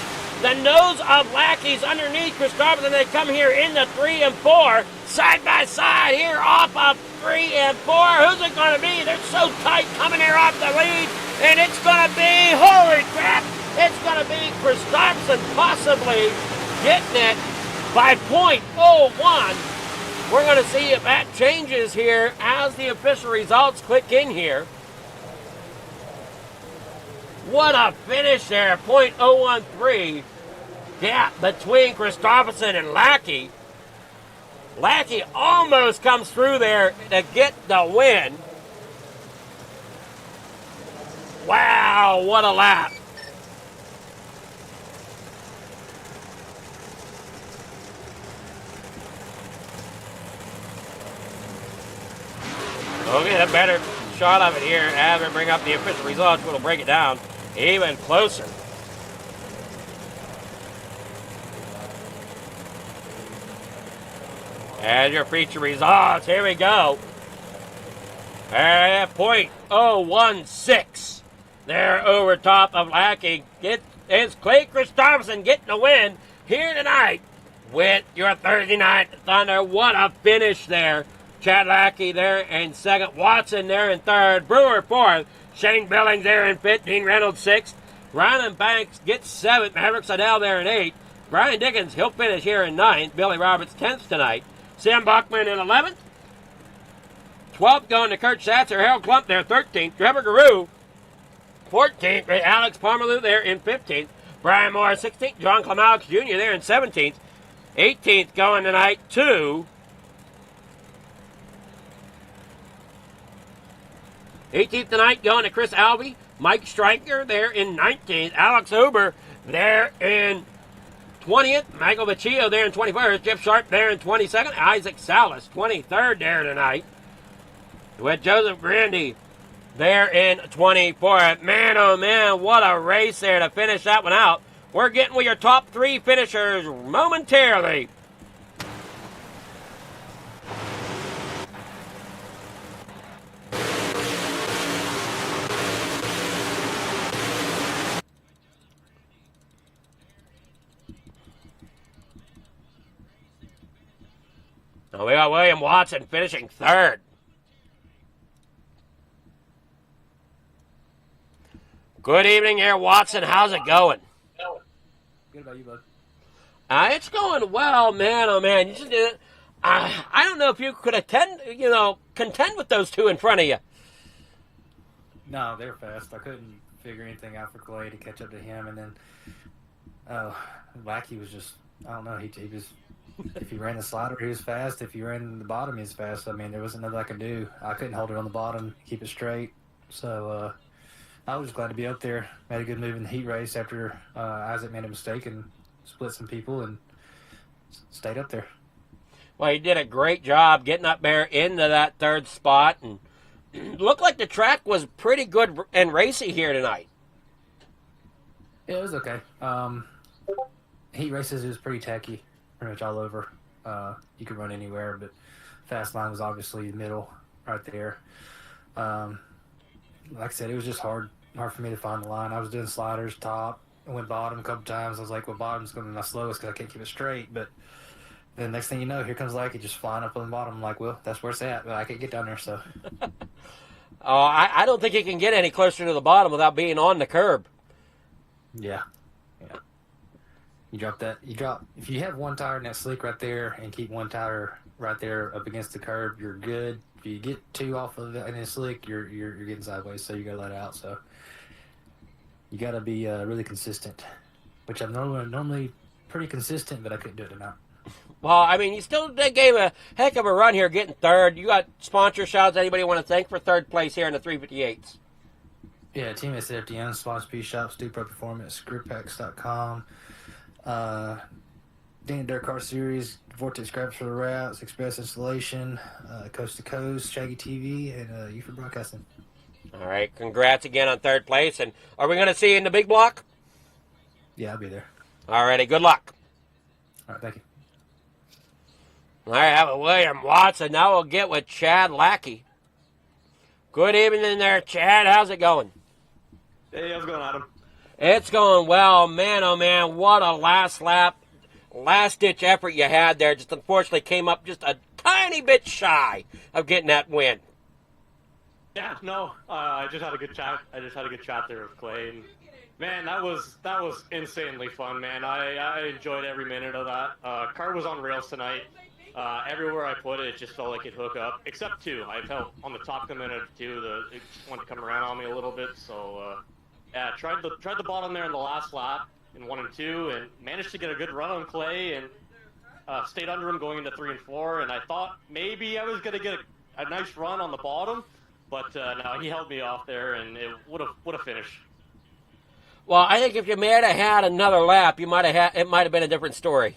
The nose of Lackey's underneath Christopherson. They come here in the 3 and 4, side by side here off of 3 and 4. Who's it going to be? They're so tight coming here off the lead, and it's going to be, holy crap, it's going to be Christopherson possibly getting it by .01. We're going to see if that changes here as the official results click in here. What a finish there, .013 gap between Christopherson and Lackey. Lackey almost comes through there to get the win. Wow, what a lap. We'll get a better shot of it here as we bring up the official results, which will break it down even closer. And your feature results, here we go. At .016. There over top of Lackey. It's Clay Christopherson getting the win here tonight with your Thursday Night Thunder. What a finish there. Chad Lackey there in second. Watson there in third. Brewer fourth. Shane Billings there in fifth. Dean Reynolds sixth. Ryland Banks gets seventh. Maverick Seidel there in eighth. Brian Dickens, he'll finish here in ninth. Billy Roberts 10th tonight. Sam Buckman in 11th. 12th going to Kurt Satzer. Harold Klump there 13th. Trevor Garou 14th. Alex Parmalu there in 15th. Brian Moore 16th. John Clemaux Jr. there in 17th. 18th going tonight to 18th tonight going to Chris Albee. Mike Stryker there in 19th. Alex Huber there in 20th. Michael Vecchio there in 21st. Jeff Sharp there in 22nd. Isaac Salas 23rd there tonight. With Joseph Grandy there in 24th. Man, oh man, what a race there to finish that one out. We're getting with your top 3 finishers momentarily. So we got William Watson finishing third. Good evening here, Watson. How's it going? Good about you, bud. It's going well, man. Oh man, you just I don't know if you could contend with those two in front of you. No, they're fast. I couldn't figure anything out for Clay to catch up to him, and then Lackey was just, I don't know. He was, if he ran the slider, he was fast. If he ran the bottom, he was fast. I mean, there wasn't nothing I could do. I couldn't hold it on the bottom, keep it straight. So I was glad to be up there. Made a good move in the heat race after Isaac made a mistake and split some people and stayed up there. Well, he did a great job getting up there into that third spot, and looked like the track was pretty good and racy here tonight. Yeah, it was okay. Heat races, it was pretty tacky, pretty much all over. You could run anywhere, but fast line was obviously the middle right there. Like I said, it was just hard for me to find the line. I was doing sliders, top, I went bottom a couple times. I was like, well, bottom's going to be my slowest because I can't keep it straight. But then next thing you know, here comes Lackey just flying up on the bottom. I'm like, well, that's where it's at, but I can't get down there, so. I don't think you can get any closer to the bottom without being on the curb. Yeah. You drop, if you have one tire in that slick right there and keep one tire right there up against the curb, you're good. If you get two off of it in the slick, you're getting sideways, so you gotta let it out. So you gotta be really consistent, which I'm normally pretty consistent, but I couldn't do it tonight. Well, I mean, you still gave a heck of a run here getting third. You got sponsor shouts. Anybody want to thank for third place here in the 358s? Yeah, Team SFTN, Sponsor P Shops, Duke Pro Performance, GroupX.com, Danny Dirt Car Series, Vortex Graphics for the Wrapz, Express Installation, Coast to Coast, Shaggy TV, and you for broadcasting. All right, congrats again on third place. And are we going to see you in the big block? Yeah, I'll be there. All righty, good luck. All right, thank you. All right, have a William Watson. Now we'll get with Chad Lackey. Good evening there, Chad. How's it going? Hey, how's it going, Adam? It's going well. Man, oh man, what a last lap, last-ditch effort you had there. Just unfortunately came up just a tiny bit shy of getting that win. Yeah, no, I just had a good chat. There with Clay, and man, that was insanely fun, man. I enjoyed every minute of that. Car was on rails tonight. Everywhere I put it, it just felt like it'd hook up, except two. I felt on the top coming out of two, it just wanted to come around on me a little bit. So, yeah, tried the bottom there in the last lap in 1 and 2, and managed to get a good run on Clay, and stayed under him going into 3 and 4. And I thought maybe I was gonna get a nice run on the bottom, but no, he held me off there, and it would have finished. Well, I think if you might have had another lap, it might have been a different story.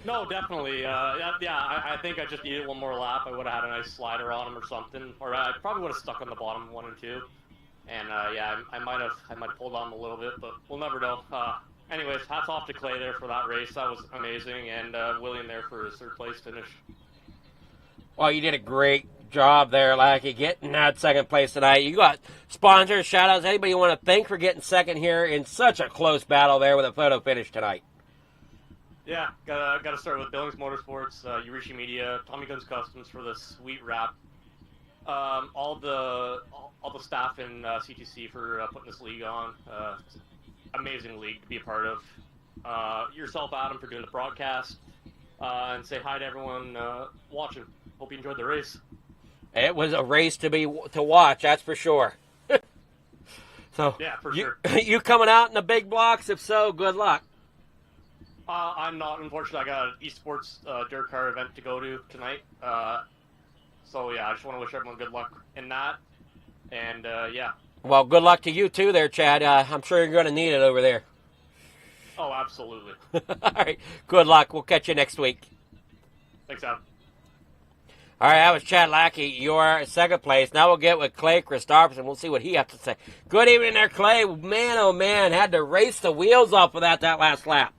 No, definitely. I think I just needed one more lap. I would have had a nice slider on him or something, or I probably would have stuck on the bottom 1 and 2. And yeah, I might have pulled on him a little bit, but we'll never know. Anyways, hats off to Clay there for that race. That was amazing, and William there for his third place finish. Well, you did a great job there, Lackey, getting that second place tonight. You got sponsors, shout-outs. Anybody you want to thank for getting second here in such a close battle there with a photo finish tonight? Yeah, gotta start with Billings Motorsports, Urishi Media, Tommy Guns Customs for the sweet wrap. All the staff in C2C for putting this league on. Amazing league to be a part of. Yourself, Adam, for doing the broadcast, and say hi to everyone watching. Hope you enjoyed the race. It was a race to watch, that's for sure. So yeah, for sure. You coming out in the big blocks? If so, good luck. I'm not, unfortunately. I got an esports dirt car event to go to tonight. So yeah, I just want to wish everyone good luck in that. And yeah. Well, good luck to you too there, Chad. I'm sure you're going to need it over there. Oh, absolutely. All right, good luck. We'll catch you next week. Thanks, Adam. All right, that was Chad Lackey, your second place. Now we'll get with Clay Christopherson. We'll see what he has to say. Good evening there, Clay. Man, oh man, had to race the wheels off without that last lap.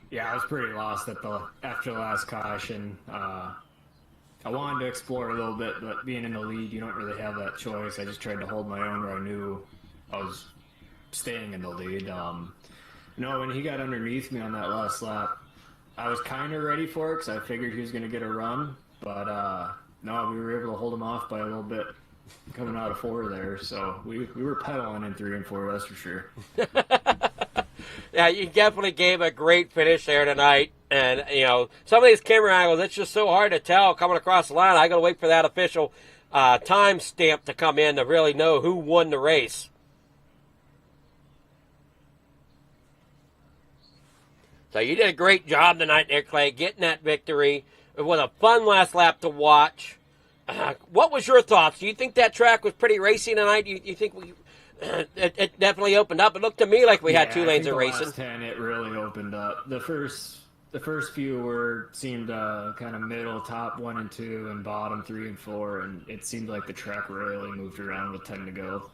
Yeah, I was pretty lost after the last caution. I wanted to explore a little bit, but being in the lead, you don't really have that choice. I just tried to hold my own where I knew I was staying in the lead. No, when he got underneath me on that last lap, I was kind of ready for it because I figured he was going to get a run. But no, we were able to hold him off by a little bit coming out of 4 there. So we were pedaling in 3 and 4, that's for sure. Yeah, you definitely gave a great finish there tonight. And, you know, some of these camera angles, it's just so hard to tell coming across the line. I got to wait for that official time stamp to come in to really know who won the race. So you did a great job tonight there, Clay, getting that victory. It was a fun last lap to watch. What was your thoughts? Do you think that track was pretty racy tonight? You think it definitely opened up? It looked to me like we had 2 lanes of racing. Last 10, it really opened up. The first few seemed kind of middle, top 1 and 2, and bottom 3 and 4, and it seemed like the track really moved around with 10 to go.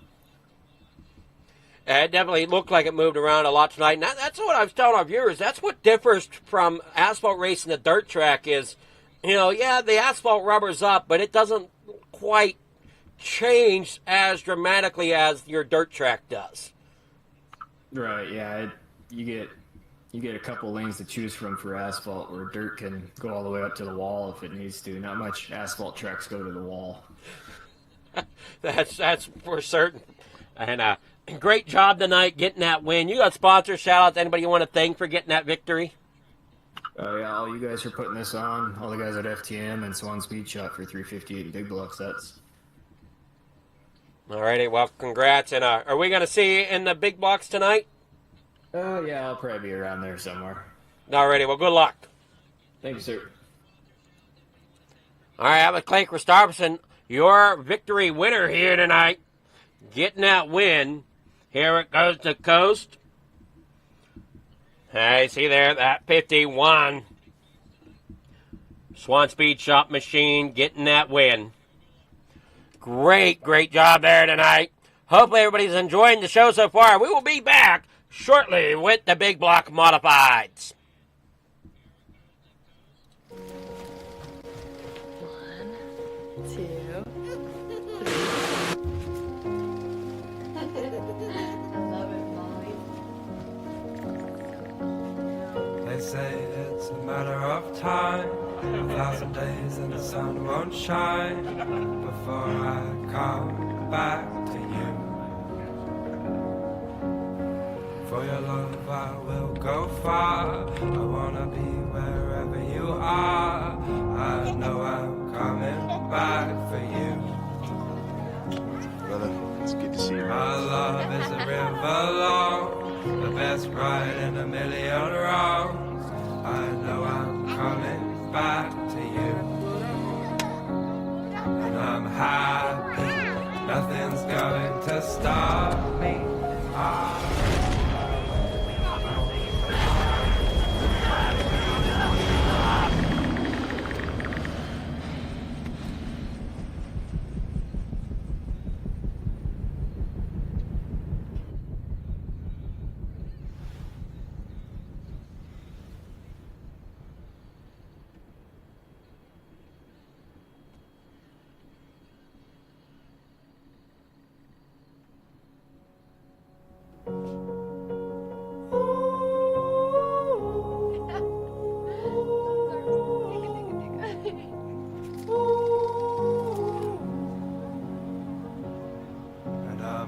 It definitely looked like it moved around a lot tonight. And that's what I was telling our viewers. That's what differs from asphalt racing the dirt track is, yeah, the asphalt rubber's up, but it doesn't quite change as dramatically as your dirt track does. Right, yeah. You get a couple lanes to choose from for asphalt, where dirt can go all the way up to the wall if it needs to. Not much asphalt tracks go to the wall. That's for certain. And great job tonight getting that win. You got sponsors, shout-outs, anybody you want to thank for getting that victory? Yeah, all you guys for putting this on, all the guys at FTM and Swan Speed Shop for 358 big block sets. Alrighty, well, congrats. And are we going to see you in the big blocks tonight? Yeah, I'll probably be around there somewhere. Alrighty, well, good luck. Thank you, sir. All right, that was Clay Christopherson, your victory winner here tonight. Getting that win. Here it goes to Coast. Hey, see there, that 51. Swan Speed Shop Machine getting that win. Great job there tonight. Hopefully everybody's enjoying the show so far. We will be back shortly with the Big Block Modifieds. They say it's a matter of time, 1,000 days and the sun won't shine before I come back to you. For your love I will go far, I wanna be wherever you are. I know I'm coming back for you. Brother, it's good to see you. My love is a river long, the best ride in a million wrongs. I know I'm coming back to you. And I'm happy, nothing's going to stop me.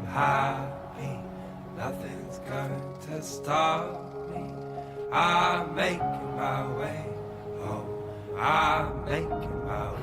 Happy, nothing's going to stop me. I'm making my way home. I'm making my way.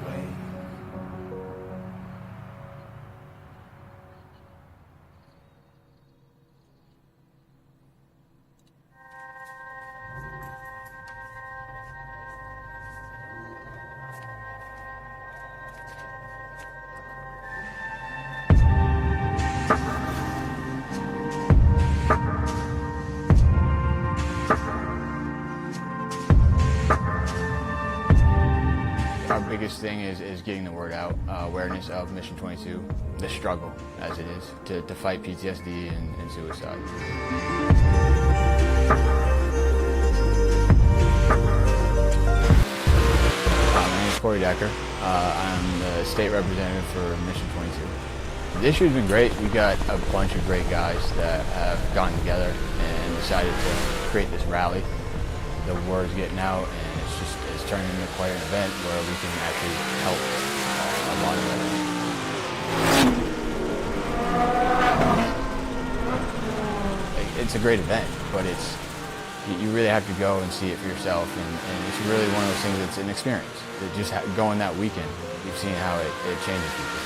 Biggest thing is getting the word out, awareness of Mission 22, the struggle as it is to fight PTSD and suicide. My name is Corey Decker. I'm the state representative for Mission 22. This year's been great. We got a bunch of great guys that have gotten together and decided to create this rally. The word's getting out, and it's turning into quite an event where we can actually help a lot of others. It's a great event, but you really have to go and see it for yourself, and it's really one of those things that's an experience. Just going that weekend, you've seen how it changes people.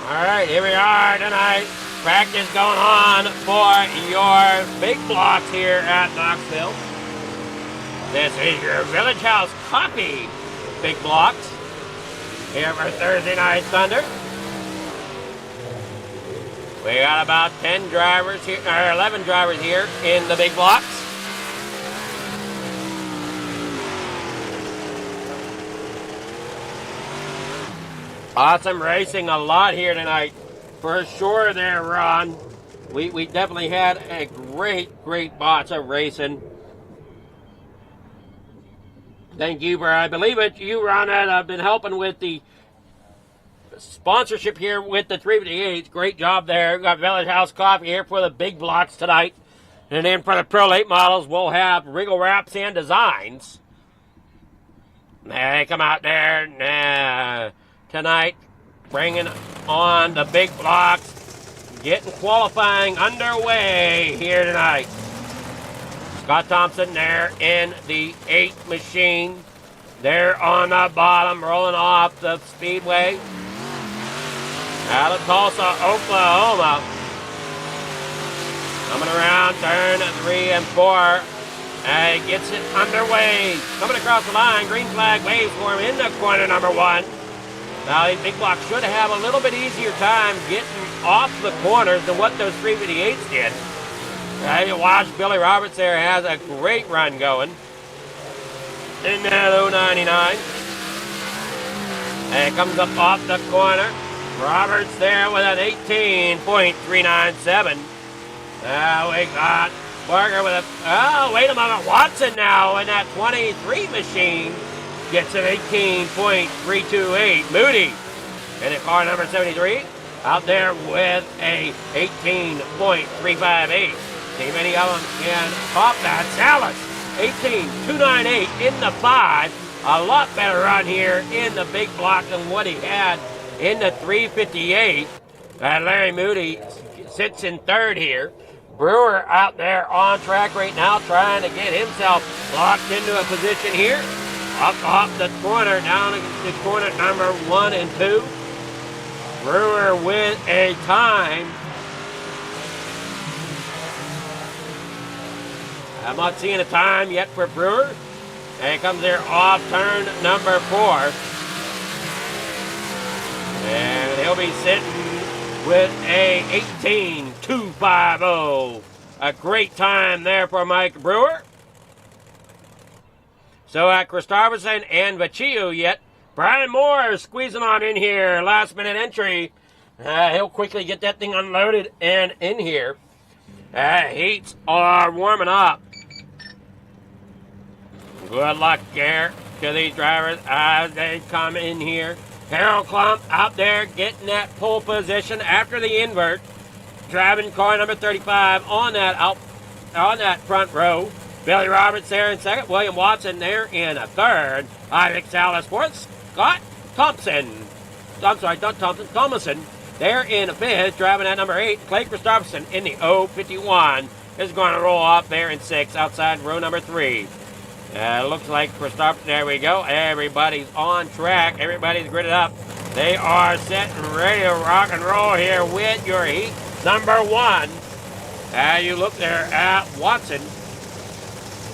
All right, here we are tonight. Practice going on for your big blocks here at Knoxville. This is your Village House Coffee big blocks here for Thursday Night Thunder. We got about 10 drivers here, or 11 drivers here in the big blocks. Awesome racing, a lot here tonight. For sure there, Ron. We definitely had a great bots of racing. Thank you for, I believe it, you, Ron, have been helping with the sponsorship here with the 358. Great job there. We've got Village House Coffee here for the big blocks tonight. And then for the Pro Late models, we'll have Regal Wrapz and Designs. They come out there tonight, bringing on the big blocks, getting qualifying underway here tonight. Scott Thompson there in the 8 machine. There on the bottom, rolling off the speedway. Out of Tulsa, Oklahoma. Coming around turn 3 and 4. And gets it underway. Coming across the line, green flag waves for him in the corner number 1. Now these big blocks should have a little bit easier time getting off the corners than what those 358s did. You watch Billy Roberts there, has a great run going in that 099. And it comes up off the corner. Roberts there with an 18.397. Now we got Barker with a, oh, wait a moment, Watson now in that 23 machine gets an 18.328. Moody in the car number 73 out there with a 18.358. See many of them can top that. Salas, 18.298 in the 5. A lot better run here in the big block than what he had in the 358. Larry Moody sits in 3rd here. Brewer out there on track right now trying to get himself locked into a position here. Up off the corner, down to corner number 1 and 2. Brewer with a time. I'm not seeing a time yet for Brewer. And he comes there off turn number 4. And he'll be sitting with a 18.250. A great time there for Mike Brewer. So at Christopherson and Vaccio yet. Brian Moore is squeezing on in here. Last minute entry. He'll quickly get that thing unloaded and in here. Heats are warming up. Good luck there to these drivers as they come in here. Harold Klump out there getting that pole position after the invert. Driving car number 35 on that front row. Billy Roberts there in 2nd. William Watson there in a 3rd. Isaac Salas 4th. Scott Thompson. I'm sorry, not Thompson. Thomason there in 5th. Driving at number 8. Clay Christopherson in the 051 is going to roll off there in 6th outside row number 3. Looks like Christopherson. There we go. Everybody's on track. Everybody's gridded up. They are set and ready to rock and roll here with your heat number 1. You look there at Watson.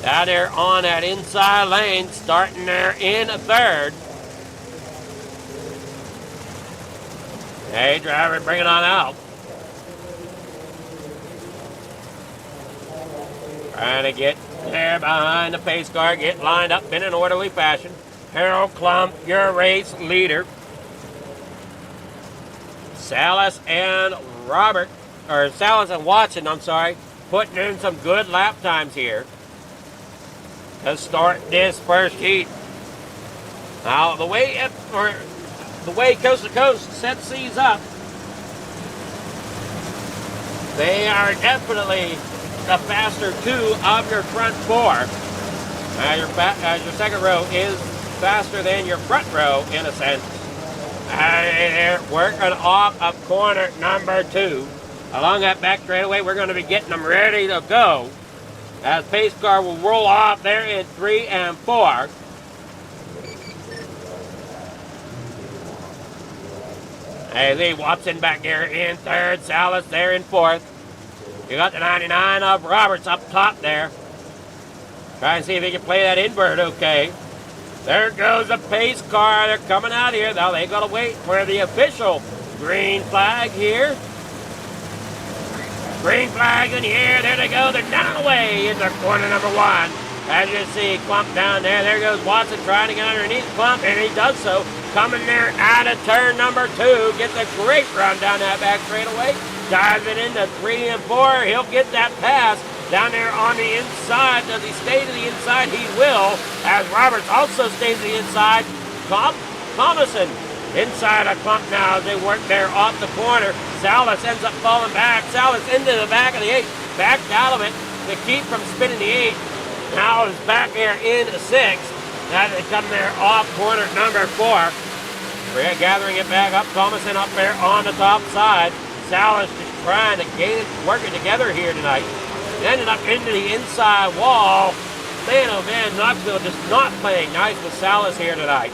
Down there on that inside lane, starting there in 3rd. Hey, driver, bring it on out. Trying to get there behind the pace car, get lined up in an orderly fashion. Harold Klump, your race leader. Salas and Watson, putting in some good lap times here to start this first heat. Now, the way Coast to Coast sets these up, they are definitely the faster 2 of your front 4. Your 2nd row is faster than your front row in a sense. They're working off of corner number 2. Along that back straightaway, we're going to be getting them ready to go. As pace car will roll off there in 3 and 4. Hey, Lee Watson back there in third. Salas there in fourth. You got the 99 of Roberts up top there. Try and see if he can play that invert okay. There goes the pace car. They're coming out here. Now they got to wait for the official green flag here. Green flag in the air. There they go. They're down and away into corner number 1. As you see, Clump down there. There goes Watson trying to get underneath Clump, and he does so. Coming there out of turn number 2. Gets a great run down that back straightaway. Dives it into 3 and 4. He'll get that pass down there on the inside. Does he stay to the inside? He will. As Roberts also stays to the inside. Thomason inside a Clump now as they work there off the corner. Salas ends up falling back. Salas into the back of the 8. Backed out of it to keep from spinning the 8. Now is back there in 6th. Now they come there off corner number 4. We're gathering it back up. Thomason up there on the top side. Salas just trying to work it together here tonight. Ended up into the inside wall. Man, oh man, Knoxville just not playing nice with Salas here tonight.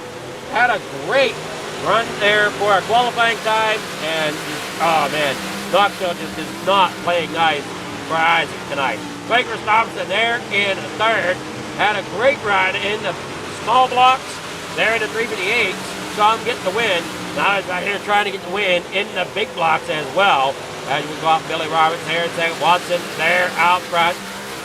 Had a great run there for a qualifying time, and oh man, Knoxville just is not playing nice for Isaac tonight. Quaker Thompson there in third. Had a great run in the small blocks. There in the 358. Saw him get the win. Now he's out here trying to get the win in the big blocks as well. As we got Billy Roberts there in second. Watson there out front.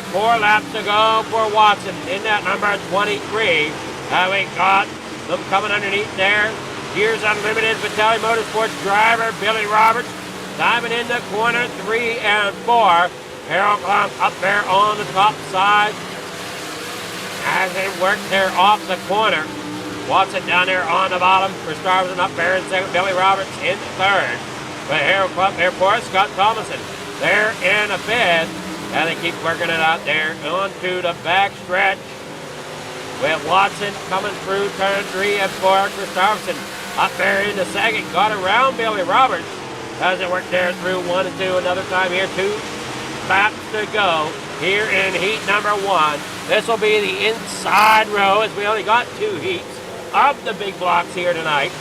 4 laps to go for Watson in that number 23. We got them coming underneath there. Gears Unlimited Vitelli Motorsports driver Billy Roberts diving into corner 3 and 4. Harold Clump up there on the top side as they work there off the corner. Watson down there on the bottom. Christopherson up there in second. Billy Roberts in third. But Harold Clump there for Scott Thomason there in a 5th. And they keep working it out there onto the back stretch with Watson coming through turn 3 and 4. Christopherson up there in the second. Got around Billy Roberts as they work there through 1 and 2. Another time here. 2 laps to go here in heat number 1. This will be the inside row as we only got 2 heats of the big blocks here tonight.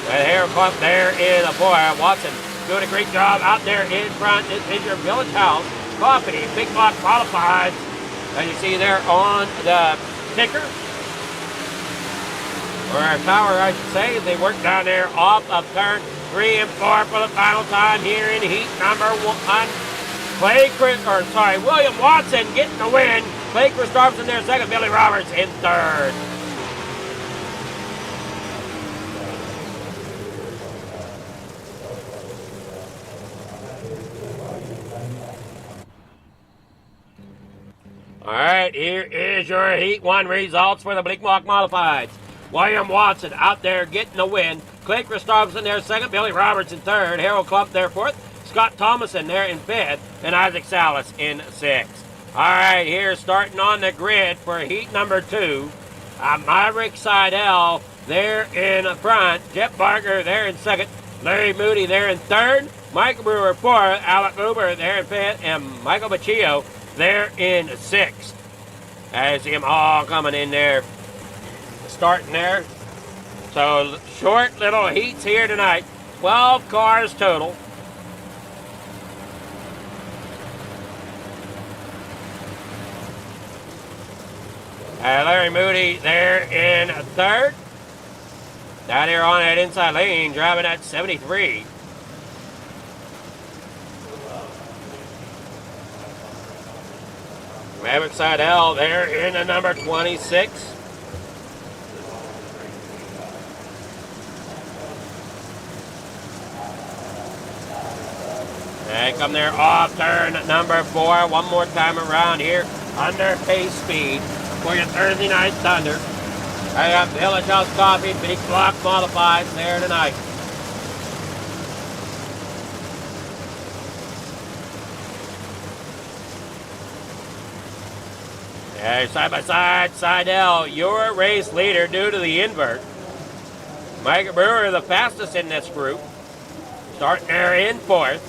And Harold Clump there in a 4. Watson doing a great job out there in front. This is your Village House Coffee Big Block Qualified. As you see there on the ticker, or our tower I should say, they work down there off of turn 3 and 4 for the final time here in heat number 1. William Watson getting the win. Clay Christopherson there second. Billy Roberts in third. All right, here is your Heat 1 results for the Big Block Modifieds. William Watson out there getting the win. Clay Christopherson there second. Billy Roberts in third. Harold Clump there fourth. Scott Thomason there in 5th. And Isaac Salas in 6th. All right, here starting on the grid for Heat number 2. Maverick Seidel there in front. Jeff Barker there in second. Larry Moody there in third. Michael Brewer 4th. Alec Uber there in 5th. And Michael Baccio there in 6th. I see them all coming in there, starting there. So short little heats here tonight. 12 cars total. Larry Moody there in third. Down here on that inside lane, driving at 73. Maverick Seidel there in the number 26. They come there off turn number 4. One more time around here under pace speed for your Thursday night thunder. I got Village House Coffee, Big Block Modifieds there tonight. Yeah, side by side, Seidel, your race leader due to the invert. Mike Brewer, the fastest in this group. Starting there in 4th.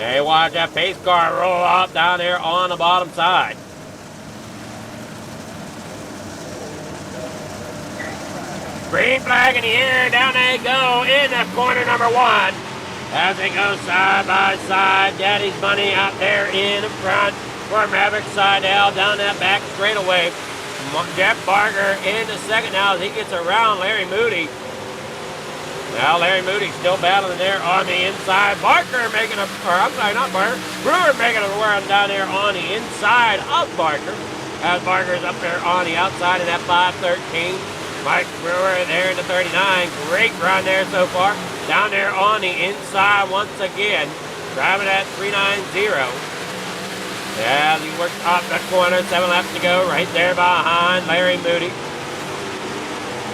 Hey, watch that pace car roll up down there on the bottom side. Green flag in the air, down they go in the corner number 1. As they go side by side, Daddy's Money out there in front for Maverick Seidel down that back straightaway. Jeff Barker in the second now as he gets around Larry Moody. Now Larry Moody still battling there on the inside. Barker making a, or I'm sorry, not Barker. Brewer making a run down there on the inside of Barker. As Barker's up there on the outside in that 513. Mike Brewer there in the 39. Great run there so far. Down there on the inside once again. Driving at 390. As he works up the corner, 7 laps to go, right there behind Larry Moody.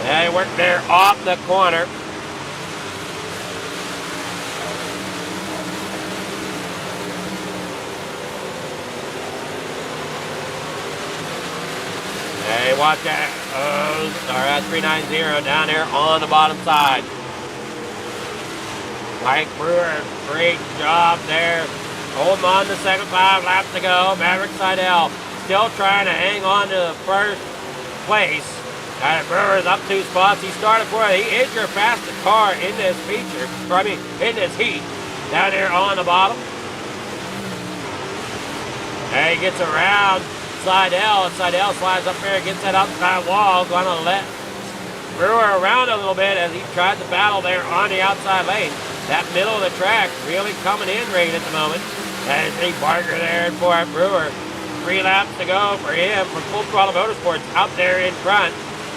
And he worked there off the corner. Hey, watch that. Oh, sorry, that's 390 down there on the bottom side. Mike Brewer, great job there. Holding on to second, 5 laps to go. Maverick Seidel still trying to hang on to first place. Brewer's up 2 spots. He started for it. He is your fastest car in this feature. Or I mean, in this heat. Down there on the bottom. And he gets around Seidel. Seidel slides up there, gets that outside wall. Gonna let Brewer around a little bit as he tried to battle there on the outside lane. That middle of the track really coming in right at the moment. And see Barker there for Brewer. 3 laps to go for him from Full Throttle Motorsports out there in front.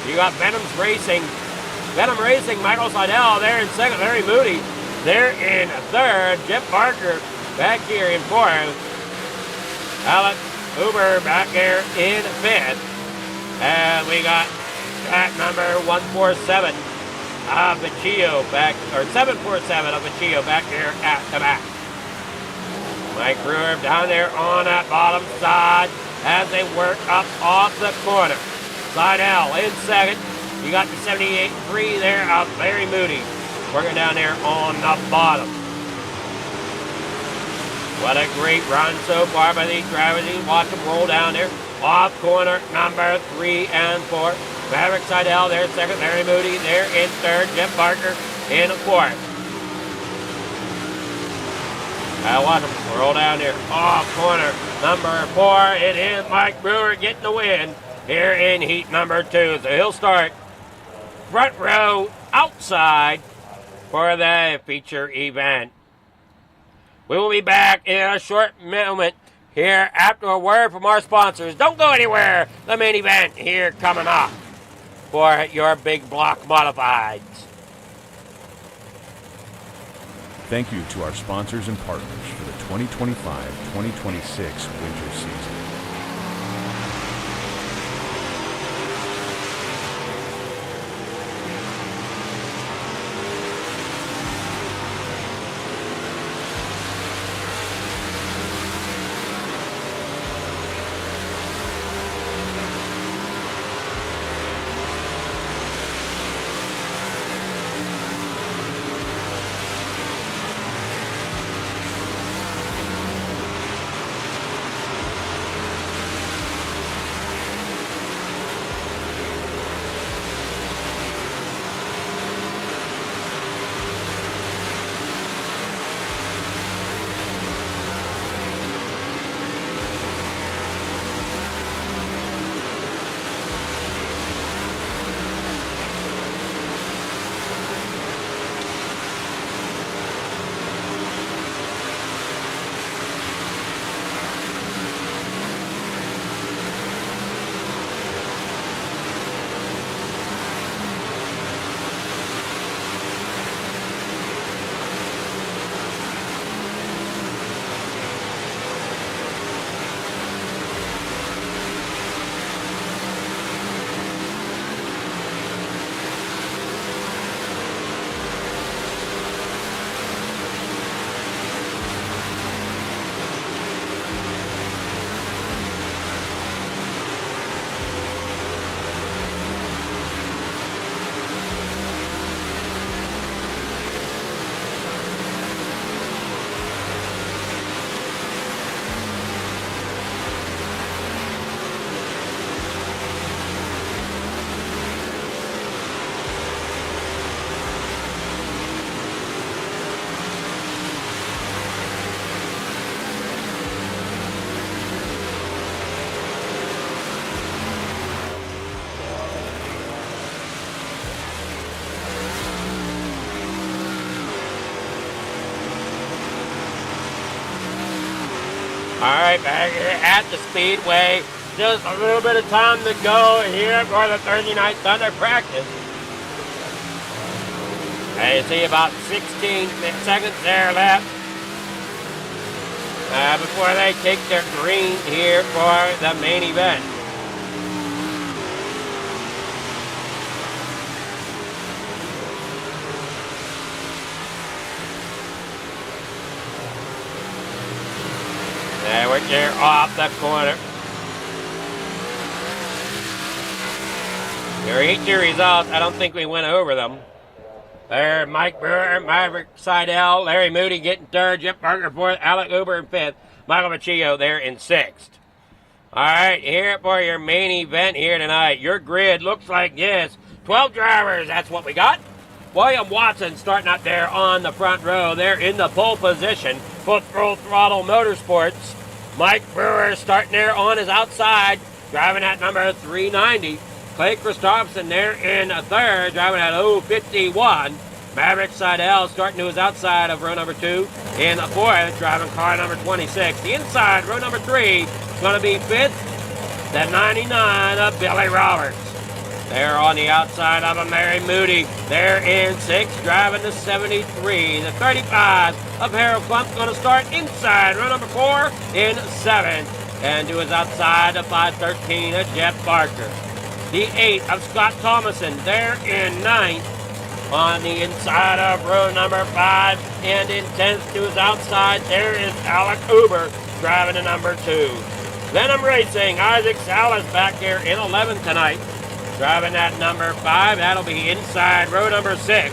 You got Venom Racing, Michael Seidel there in second. Larry Moody there in third. Jeff Barker back here in fourth. Alex Uber back there in fifth. And we got track number 147 of Vachio back, or 747 of Vachio back here at the back. Mike Brewer down there on that bottom side as they work up off the corner. Seidel in second. You got the 78.3 there of Larry Moody working down there on the bottom. What a great run so far by these drivers. You watch them roll down there. Off corner number 3 and 4. Maverick Seidel there second. Larry Moody there in third. Jeff Barker in fourth. Watch him roll down there. Off corner number 4. It is Mike Brewer getting the win here in heat number 2. So he'll start front row outside for the feature event. We will be back in a short moment here after a word from our sponsors. Don't go anywhere. The main event here coming up for your big block modifieds. Thank you to our sponsors and partners for the 2025-2026 winter season. right, back here at the Speedway. Just a little bit of time to go here for the Thursday Night Thunder practice. I see about 16 seconds there left before they take their green here for the main event. There we're there off the corner. There ain't your results. I don't think we went over them. There, Mike Brewer, Maverick Seidel, Larry Moody getting third, Jeff Parker fourth, Alec Uber in fifth, Michael Machillo there in sixth. All right, here for your main event here tonight. Your grid looks like this. 12 drivers, that's what we got. William Watson starting out there on the front row. They're in the pole position. Full throttle motorsports. Mike Brewer starting there on his outside, driving at number 390. Clay Christopherson there in third, driving at 051. Maverick Seidel starting to his outside of row number 2 in fourth, driving car number 26. The inside, row number 3, going to be fifth, the 99 of Billy Roberts. There on the outside of Larry Moody. They're in sixth, driving the 73. The 35 of Harold Klump going to start inside, row number 4 in seventh. And to his outside, the 513 of Jeff Barker. The 8 of Scott Thomason, there in ninth. On the inside of row number 5 and in 10th to his outside, there is Alec Uber driving the number 2. Venom Racing, Isaac Salas back here in 11th tonight, driving that number 5. That'll be inside row number 6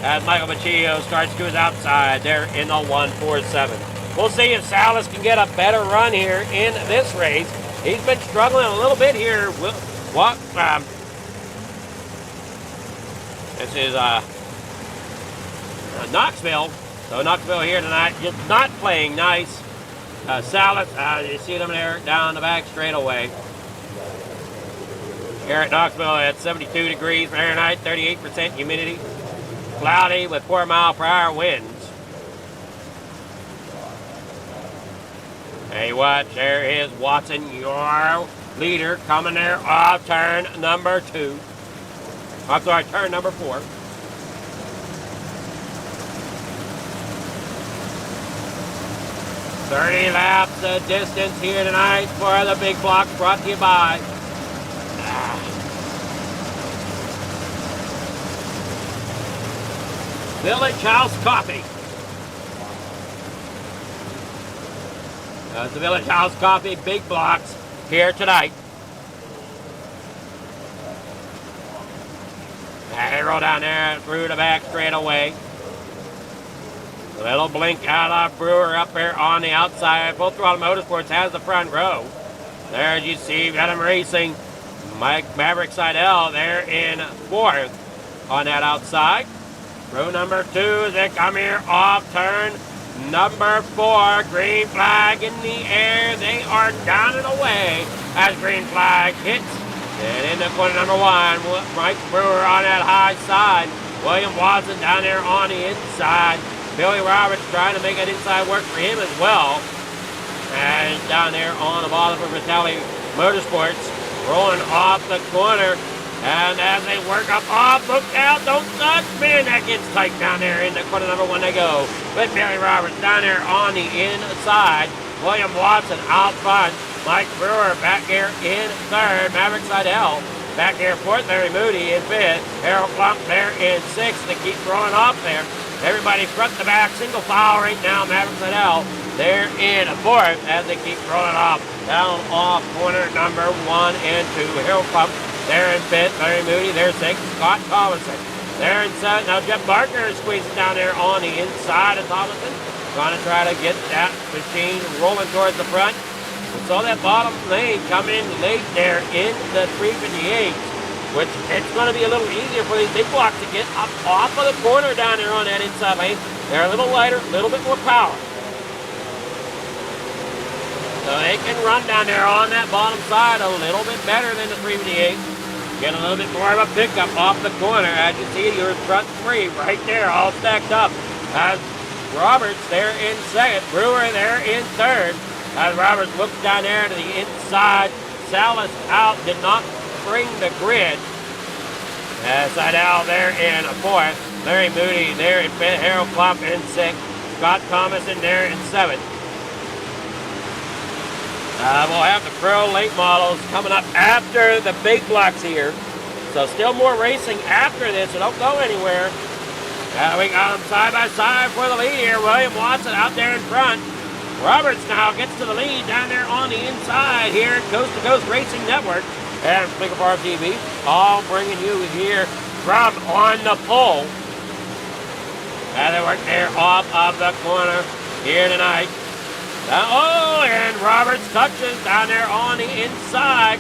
as Michael Machillo starts to his outside there in the 147. We'll see if Salas can get a better run here in this race. He's been struggling a little bit here. This is Knoxville. So Knoxville here tonight, just not playing nice. Salas, you see them there down the back straightaway. Here at Knoxville at 72 degrees Fahrenheit, 38% humidity. Cloudy with 4-mile-per-hour winds. Hey, watch, there is Watson, your leader, coming there off turn number 2. I'm sorry, turn number 4. $30 laps of distance here tonight for the big blocks brought to you by Village House Coffee. That's the Village House Coffee big blocks here tonight. They roll down there through the back straight away. A little blink out of Brewer up there on the outside. Full Throttle Motorsports has the front row. There as you see Venom Racing, Mike Maverick Seidel there in fourth on that outside. Row number 2, they come here off turn number 4. Green flag in the air. They are down and away as green flag hits. And into corner number 1, Mike Brewer on that high side. William Watson down there on the inside. Billy Roberts trying to make it inside work for him as well. And down there on the bottom of Vitelli Motorsports, rolling off the corner. And as they work up off, look out, don't touch. Man, that gets tight down there in the corner number 1 they go. With Billy Roberts down there on the inside. William Watson out front. Mike Brewer back here in third. Maverick Seidel back here fourth. Larry Moody in fifth. Harold Klump there in sixth. They keep throwing off there. Everybody front to back, single file right now. Maverick Seidel there in fourth as they keep rolling off. Down off corner number 1 and 2. Harold Klump there in fifth. Larry Moody there sixth. Scott Thomason there in seventh. Now Jeff Barker is squeezing down there on the inside of Thomason. Trying to try to get that machine rolling towards the front. We saw that bottom lane come in late there in the 358, which it's going to be a little easier for these big blocks to get up off of the corner down there on that inside lane. They're a little lighter, a little bit more power. So they can run down there on that bottom side a little bit better than the 358. Get a little bit more of a pickup off the corner. As you see, your front 3 right there all stacked up. As Roberts there in second, Brewer there in third. As Roberts looks down there to the inside. Salas out, did not bring the grid. Seidel there in fourth. Larry Moody there in fifth. Harold Klopp in sixth. Scott Thomas in there in seventh. We'll have the pro late models coming up after the big blocks here. So still more racing after this, so don't go anywhere. We got them side by side for the lead here. William Watson out there in front. Roberts now gets to the lead down there on the inside here at Coast to Coast Racing Network and FFTV, all bringing you here from on the pole. They work there off of the corner here tonight. And Roberts touches down there on the inside.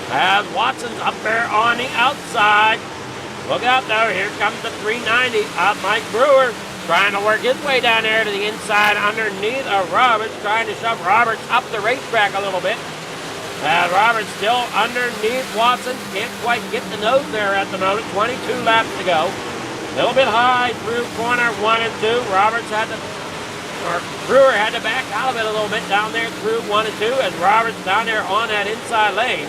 As Watson's up there on the outside. Look out though, here comes the 390 of Mike Brewer. Trying to work his way down there to the inside underneath of Roberts. Trying to shove Roberts up the racetrack a little bit. Roberts still underneath Watson. Can't quite get the nose there at the moment. 22 laps to go. A little bit high through corner 1 and 2. Brewer had to back out of it a little bit down there through 1 and 2 as Roberts down there on that inside lane.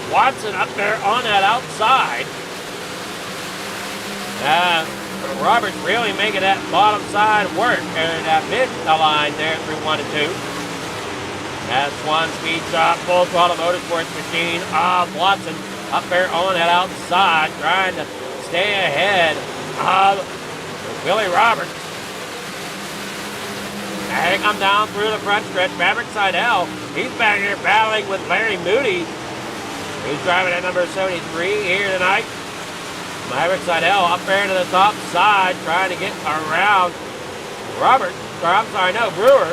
Watson up there on that outside. Roberts really making that bottom side work and that mid line there through 1 and 2. That's one speed shot, full throttle motorsports machine of Watson up there on that outside trying to stay ahead of Willie Roberts. And they come down through the front stretch. Maverick Seidel, he's back here battling with Larry Moody. He's driving at number 73 here tonight. Maverick Seidel up there to the top side trying to get around Brewer.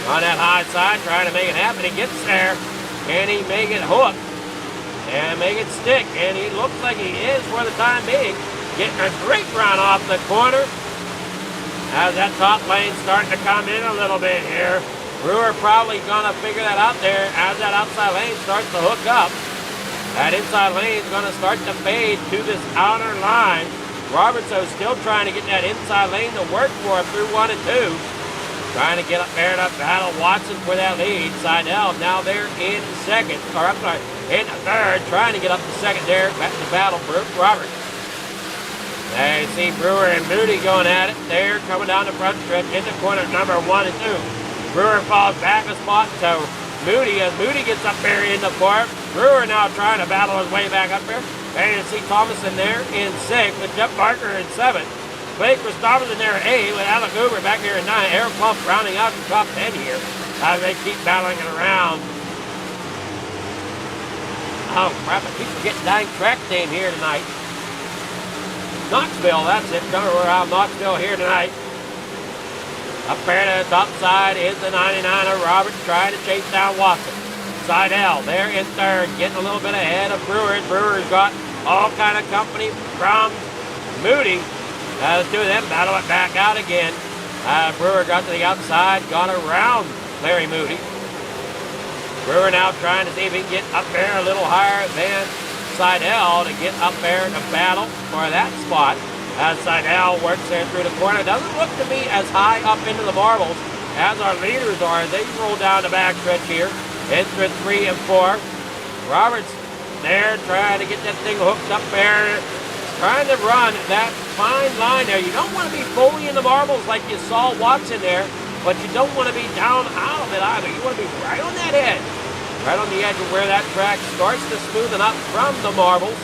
On that high side trying to make it happen. He gets there. Can he make it hook and make it stick? And he looks like he is for the time being. Getting a great run off the corner. As that top lane starting to come in a little bit here. Brewer probably going to figure that out there as that outside lane starts to hook up. That inside lane is going to start to fade to this outer line. Roberts is still trying to get that inside lane to work for him through 1 and 2. Trying to get up there to battle Watson for that lead. Seidel now there in second, in third, trying to get up to second there. Back to battle Roberts. There you see Brewer and Moody going at it. They're coming down the front stretch into corner number 1 and 2. Brewer falls back a spot to Moody as Moody gets up there in the fourth. Brewer now trying to battle his way back up there. And you see Thomason there in sixth with Jeff Barker in seventh. Blake Christopherson there at 8 with Alec Hoover back here at 9. Eric Plump rounding out the top 10 here as they keep battling it around. Oh crap, I keep forgetting dang track name here tonight. Knoxville, that's it. Coming around Knoxville here tonight. Up there to the top side is the 99 of Roberts trying to chase down Watson. Seidel there in third, getting a little bit ahead of Brewer. Brewer's got all kind of company from Moody. The two of them battle it back out again. Brewer got to the outside, got around Larry Moody. Brewer now trying to see if he can get up there a little higher than Seidel to get up there to battle for that spot. As Seidel works there through the corner. Doesn't look to be as high up into the marbles as our leaders are. They roll down the backstretch here into 3 and 4. Roberts there trying to get that thing hooked up there. Trying to run that fine line there. You don't want to be fully in the marbles like you saw Watson there, but you don't want to be down out of it either. You want to be right on that edge. Right on the edge of where that track starts to smoothen up from the marbles.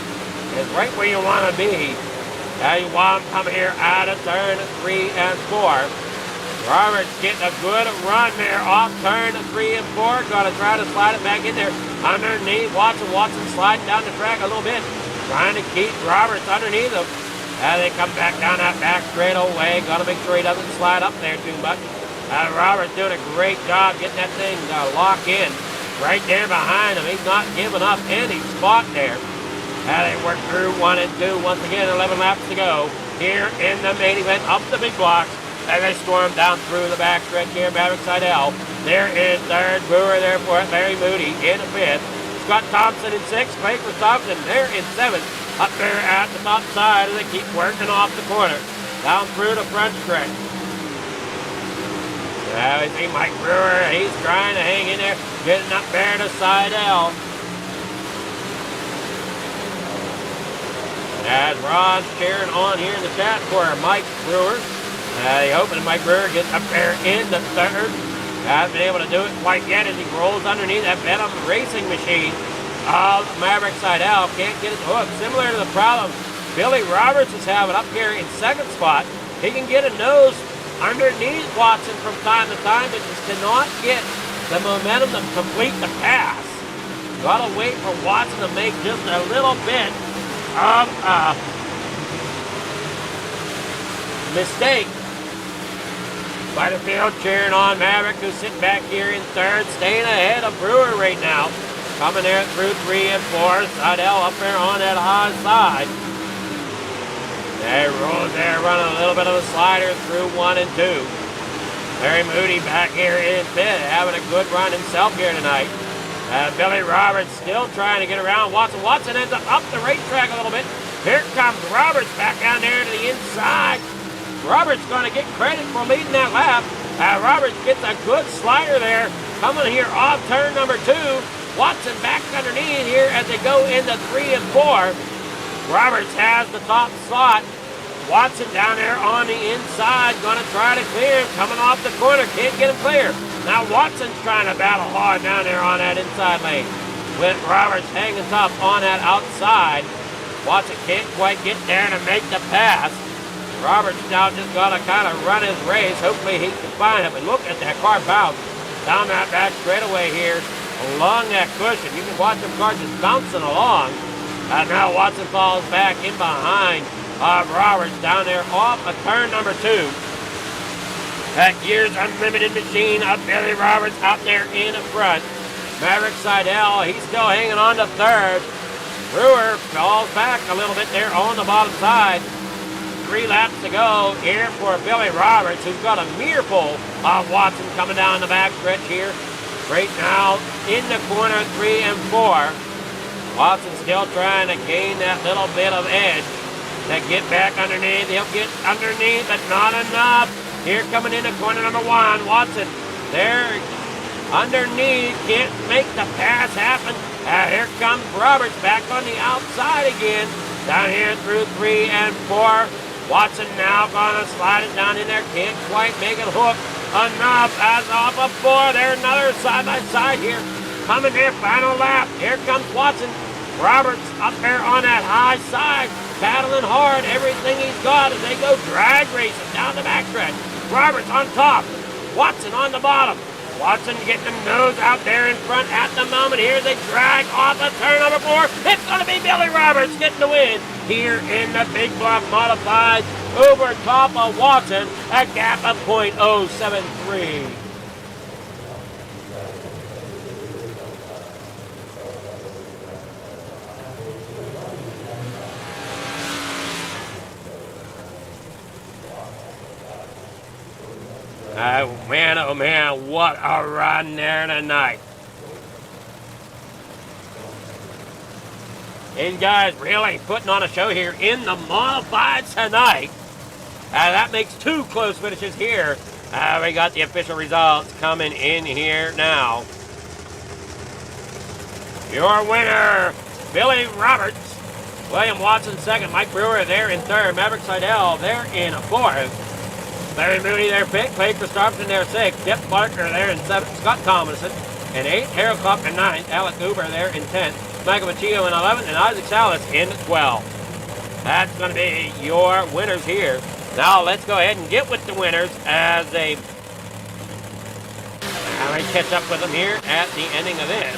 It's right where you want to be. Now you want to come here out of turn 3 and 4. Roberts getting a good run there off turn 3 and 4. Going to try to slide it back in there underneath Watson. Watson sliding down the track a little bit. Trying to keep Roberts underneath him. As they come back down that back straightaway. Got to make sure he doesn't slide up there too much. Roberts doing a great job getting that thing locked in. Right there behind him. He's not giving up any spot there. They work through 1 and 2. Once again, 11 laps to go. Here in the main event of the big blocks. As they storm down through the back stretch here. Maverick Seidel. There is third. Brewer there for it. Larry Moody in the fifth. Scott Thompson in sixth. Blake Thompson there in seventh. Up there at the top side as they keep working off the corner. Down through the front stretch. Now we see Mike Brewer. He's trying to hang in there, getting up there to Seidel. As Ron's cheering on here in the chat for Mike Brewer. They hoping Mike Brewer gets up there in the third. Hasn't been able to do it quite yet as he rolls underneath that Venom racing machine of Maverick Seidel. Can't get his hook. Similar to the problem Billy Roberts is having up here in second spot. He can get a nose underneath Watson from time to time, but just cannot get the momentum to complete the pass. Gotta wait for Watson to make just a little bit of a mistake. Spiderfield cheering on Maverick, who's sitting back here in third, staying ahead of Brewer right now. Coming there through 3 and 4. Seidel up there on that high side. There rolls there, running a little bit of a slider through 1 and 2. Larry Moody back here in fifth, having a good run himself here tonight. Billy Roberts still trying to get around Watson. Watson ends up the racetrack a little bit. Here comes Roberts back down there to the inside. Roberts going to get credit for leading that lap. Roberts gets a good slider there. Coming here off turn number 2. Watson back underneath here as they go into 3 and 4. Roberts has the top slot. Watson down there on the inside, going to try to clear him. Coming off the corner, can't get him clear. Now Watson's trying to battle hard down there on that inside lane. With Roberts hanging tough on that outside. Watson can't quite get there to make the pass. Roberts now just got to kind of run his race. Hopefully he can find him. And look at that car bounce down that back straightaway here along that cushion. You can watch them cars just bouncing along. Now Watson falls back in behind Roberts down there off of turn number 2. That Gears Unlimited machine of Billy Roberts out there in the front. Maverick Seidel, he's still hanging on to third. Brewer falls back a little bit there on the bottom side. 3 laps to go here for Billy Roberts, who's got a mere pull of Watson coming down the back stretch here. Right now in the corner 3 and 4. Watson still trying to gain that little bit of edge to get back underneath. He'll get underneath, but not enough. Here coming into corner number 1. Watson there underneath. Can't make the pass happen. Here comes Roberts back on the outside again. Down here through 3 and 4. Watson now going to slide it down in there. Can't quite make it hook enough. As off of 4. There's another side-by-side here. Coming there, final lap. Here comes Watson. Roberts up there on that high side, battling hard. Everything he's got as they go drag racing down the backstretch. Roberts on top. Watson on the bottom. Watson getting the nose out there in front at the moment. Here they drag off of turn number 4. It's going to be Billy Roberts getting the win here in the Big Block Modified over top of Watson, a gap of .073. Oh man, what a run there tonight. These guys really putting on a show here in the modified tonight. That makes 2 close finishes here. We got the official results coming in here now. Your winner, Billy Roberts. William Watson second. Mike Brewer there in third. Maverick Seidel there in fourth. Larry Moody there fifth. Clay Christopherson there sixth. Jeff Barker there in seventh. Scott Tomlinson in eighth. Harold Klopp in ninth. Alec Uber there in 10th. Michael Machillo in 11th. And Isaac Salas in 12th. That's going to be your winners here. Now let's go ahead and get with the winners as they catch up with them here at the ending of this.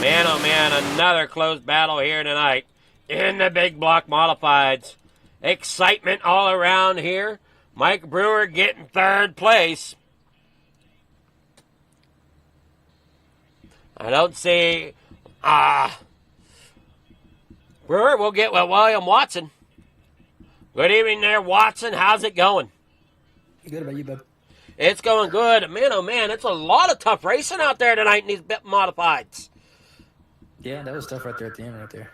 Man, oh man, another close battle here tonight in the Big Block Modifieds. Excitement all around here. Mike Brewer getting third place. I don't see Brewer will get with William Watson. Good evening there, Watson. How's it going? Good about you, bud. It's going good. Man, oh man, it's a lot of tough racing out there tonight in these modifieds. Yeah, that was tough right there at the end, right there.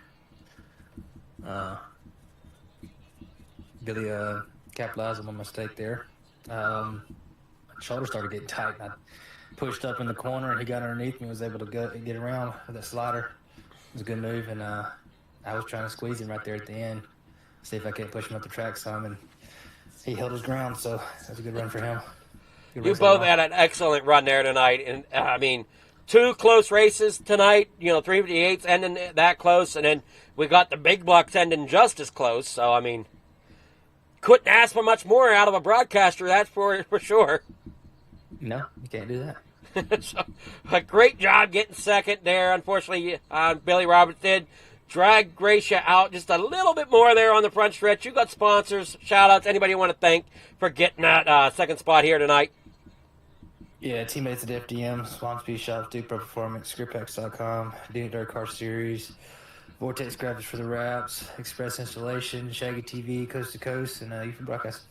Billy capitalized on my mistake there. I shoulder started getting tight. And I pushed up in the corner, and he got underneath me and was able to get around with that slider. It was a good move, and I was trying to squeeze him right there at the end, see if I can't push him up the track some, and he held his ground, so that was a good run for him. You both had an excellent run there tonight, and I mean, 2 close races tonight, 358s ending that close, and then we got the big blocks ending just as close, so I mean, couldn't ask for much more out of a broadcaster, that's for sure. No, you can't do that. So, a great job getting second there. Unfortunately, Billy Roberts did drag Gracia out just a little bit more there on the front stretch. You got sponsors, shout-outs, anybody you want to thank for getting that second spot here tonight? Yeah, teammates at FDM, Swansby Shops, Duke Pro Performance, Scriptpacks.com, Dune Dirt Car Series, Vortex Graphics for the Wraps, Express Installation, Shaggy TV, Coast to Coast, and UFO Broadcasting.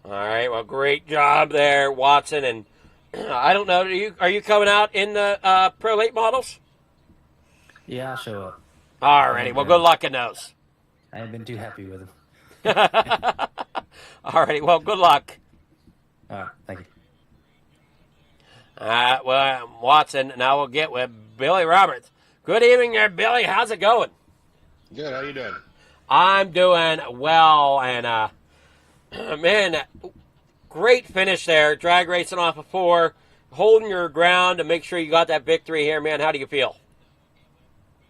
All right, well, great job there, Watson, and I don't know. Are you coming out in the Pro Late models? Yeah, I'll show up. All righty. Well, good luck in those. I haven't been too happy with them. All righty. Well, good luck. All right. Thank you. Well, Watson, now we'll get with Billy Roberts. Good evening there, Billy. How's it going? Good. How you doing? I'm doing well, and man, great finish there. Drag racing off of 4, holding your ground to make sure you got that victory here, man. How do you feel?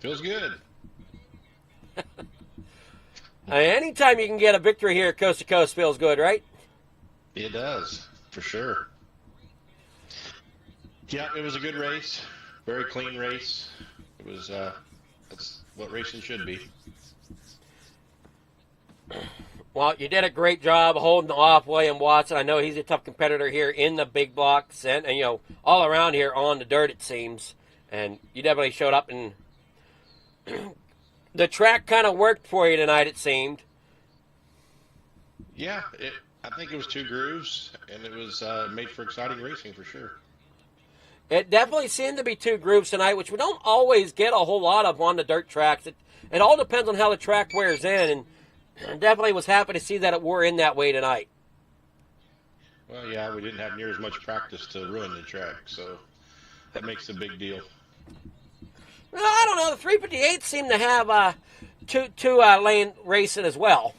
Feels good. Anytime you can get a victory here coast to coast feels good, right? It does, for sure. Yeah, it was a good race. Very clean race. It was, that's what racing should be. Well, you did a great job holding off William Watson. I know he's a tough competitor here in the big blocks and all around here on the dirt, it seems. And you definitely showed up, and the track kind of worked for you tonight, it seemed. Yeah, I think it was 2 grooves, and it was made for exciting racing for sure. It definitely seemed to be 2 grooves tonight, which we don't always get a whole lot of on the dirt tracks. It all depends on how the track wears in, and I definitely was happy to see that it wore in that way tonight. Well, yeah, we didn't have near as much practice to ruin the track, so that makes a big deal. Well, I don't know. The 358 seem to have two lane racing as well.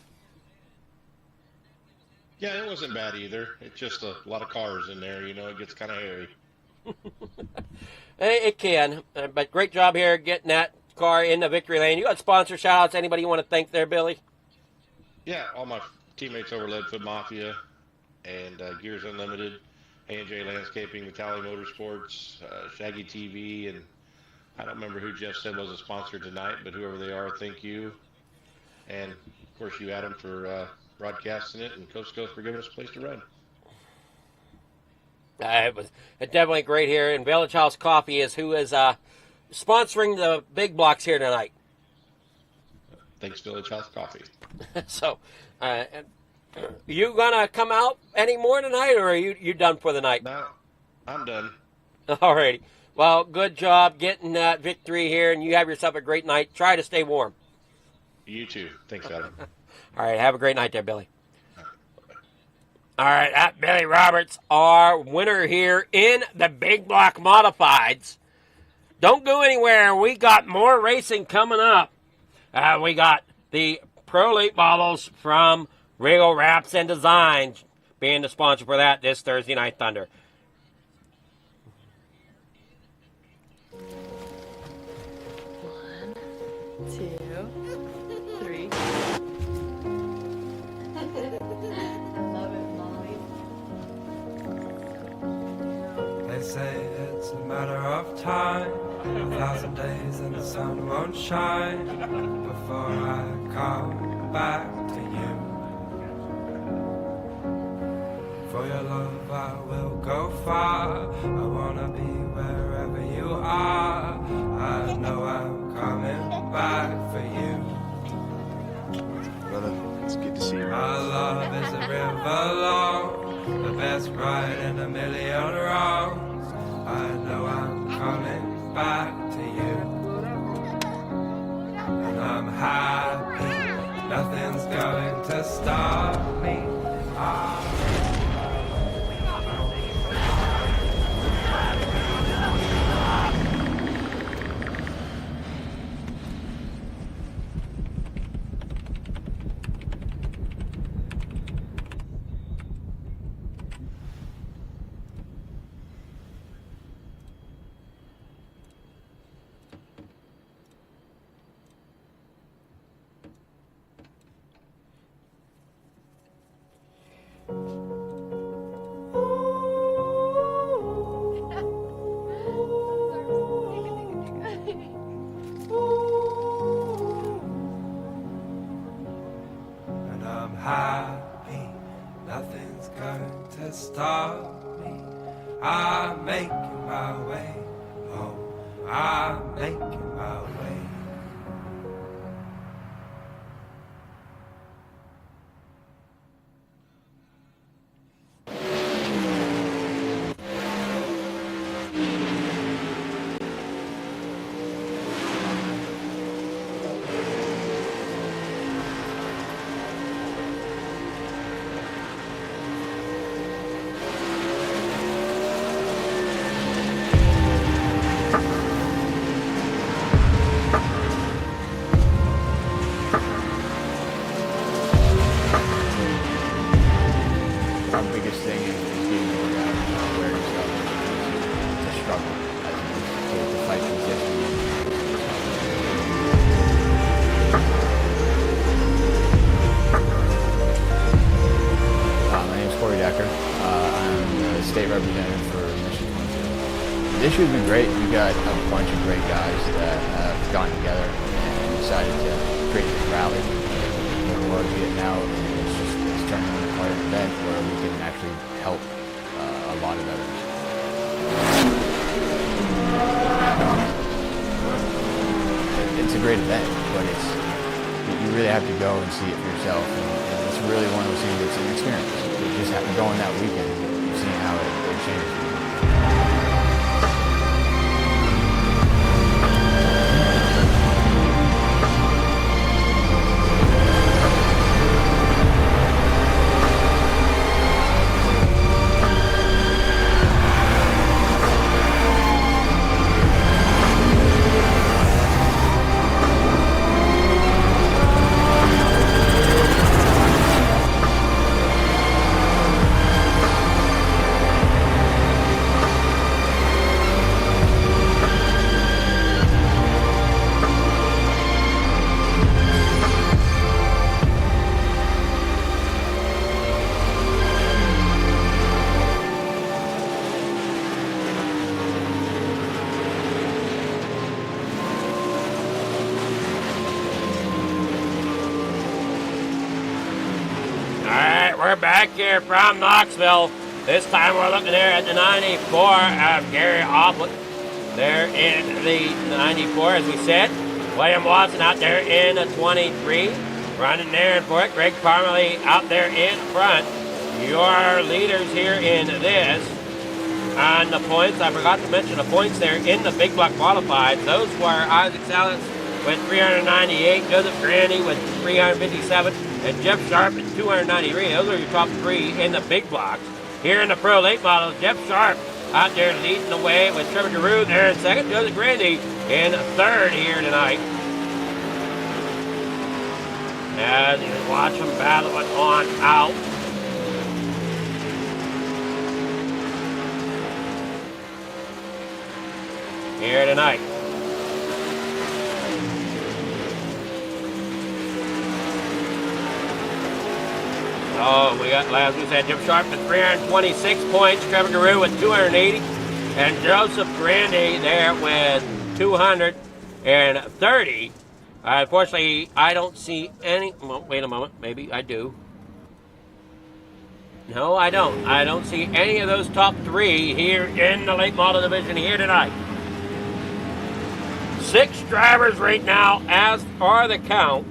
Yeah, it wasn't bad either. It's just a lot of cars in there, it gets kind of hairy. It can, but great job here getting that car in the victory lane. You got sponsor shout-outs. Anybody you want to thank there, Billy? Yeah, all my teammates over Leadfoot Mafia and Gears Unlimited, A&J Landscaping, Metalli Motorsports, Shaggy TV, and I don't remember who Jeff said was a sponsor tonight, but whoever they are, thank you. And, of course, you, Adam, for broadcasting it, and Coast to Coast for giving us a place to run. It was definitely great here, and Village House Coffee is who is sponsoring the big blocks here tonight. Thanks, Village House Coffee. So, you gonna come out any more tonight, or are you done for the night? No, I'm done. Alrighty. Well, good job getting that victory here, and you have yourself a great night. Try to stay warm. You too. Thanks, Adam. All right, have a great night there, Billy. All right, at Billy Roberts, our winner here in the Big Block Modifieds. Don't go anywhere. We got more racing coming up. We got the Pro Late models from Regal Wrapz and Design being the sponsor for that this Thursday Night Thunder. They say it's a matter of time, 1,000 days and the sun won't shine before I come back to you. For your love I will go far, I wanna be wherever you are. I know I'm coming back for you. Brother, it's good to see you. My love is a river long, the best ride in a million wrongs. I know I'm coming back to you. And I'm happy, nothing's going to stop me. I'm making my way. Our biggest thing is getting more guys awareness of it. It's a struggle as it is to fight consistently. My name is Corey Decker. I'm the state representative for Mission 22. This year's been great. We got a bunch of great guys that have gone together and decided to create this rally. We're getting out, and it's turning into quite an event where we can actually help a lot of others. It's a great event, but you really have to go and see it for yourself, and it's really one of those things that's an experience. You just have to go on that weekend, you've seen how it changes you. We're back here from Knoxville. This time we're looking there at the 94 of Gary Oplett. There in the 94, as we said. William Watson out there in the 23. Running there for it. Greg Parmalee out there in front. Your leaders here in this. On the points, I forgot to mention the points there in the big block qualified. Those were Isaac Salas with 398, Joseph Grandy with 357, and Jeff Sharp at 293. Those are your top three in the big blocks. Here in the Pro Late Models, Jeff Sharp out there leading the way with Trevor Giroux there in second. Joseph Grandy in third here tonight. As you watch them battling on out. Here tonight. Oh, we got, as we said, Jim Sharp with 326 points, Trevor Giroux with 280, and Joseph Grandy there with 230. Unfortunately, I don't see any. Well, wait a moment. Maybe I do. No, I don't. I don't see any of those top three here in the late model division here tonight. 6 drivers right now, as are the count.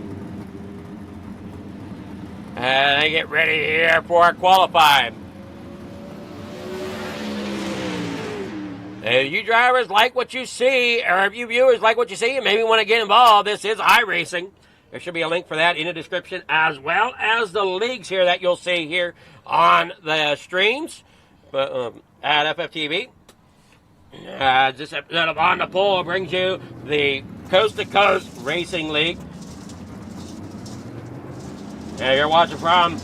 And they get ready here for qualifying. If you drivers like what you see, or if you viewers like what you see and maybe want to get involved, this is iRacing. There should be a link for that in the description, as well as the leagues here that you'll see here on the streams at FFTV. This episode of On the Pole brings you the Coast to Coast Racing League. Yeah, you're watching from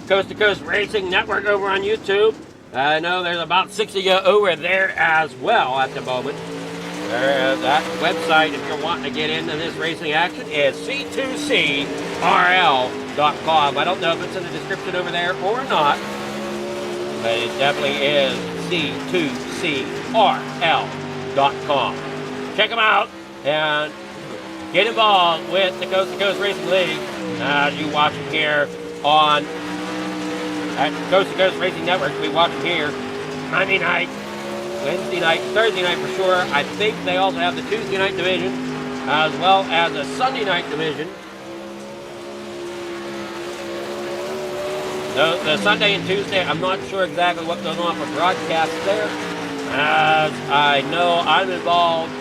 Coast to Coast Racing Network over on YouTube. I know there's about 60 of you over there as well at the moment. That website, if you're wanting to get into this racing action, is C2CRL.com. I don't know if it's in the description over there or not, but it definitely is C2CRL.com. Check them out and get involved with the Coast to Coast Racing League. You watch them here at Coast to Coast Racing Network. We watch them here Monday night Wednesday night, Thursday night for sure. I think they also have the Tuesday night division as well as a Sunday night division. The Sunday and Tuesday, I'm not sure exactly what goes on for broadcasts there. As I know, I'm involved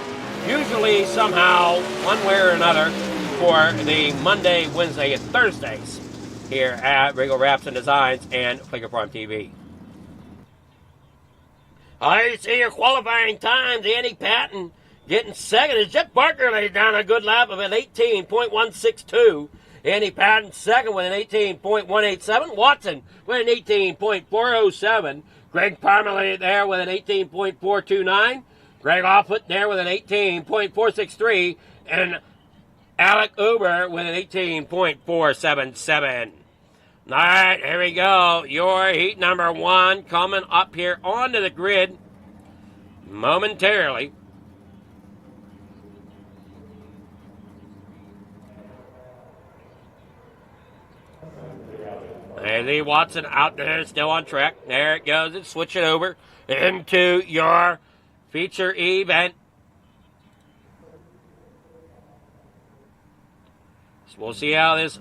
usually somehow, one way or another, for the Monday, Wednesday, and Thursdays here at Regal Wrapz and Designs and Flicker Farm TV. I see your qualifying times. Andy Patton getting second as Jeff Barker lays down a good lap of an 18.162. Andy Patton second with an 18.187. Watson with an 18.407. Greg Parmalee there with an 18.429. Greg Offut there with an 18.463. And Alec Uber with an 18.477. All right, here we go. Your heat number 1 coming up here onto the grid momentarily. And Lee Watson out there still on track. There it goes. And switch it over into your feature event. So we'll see how this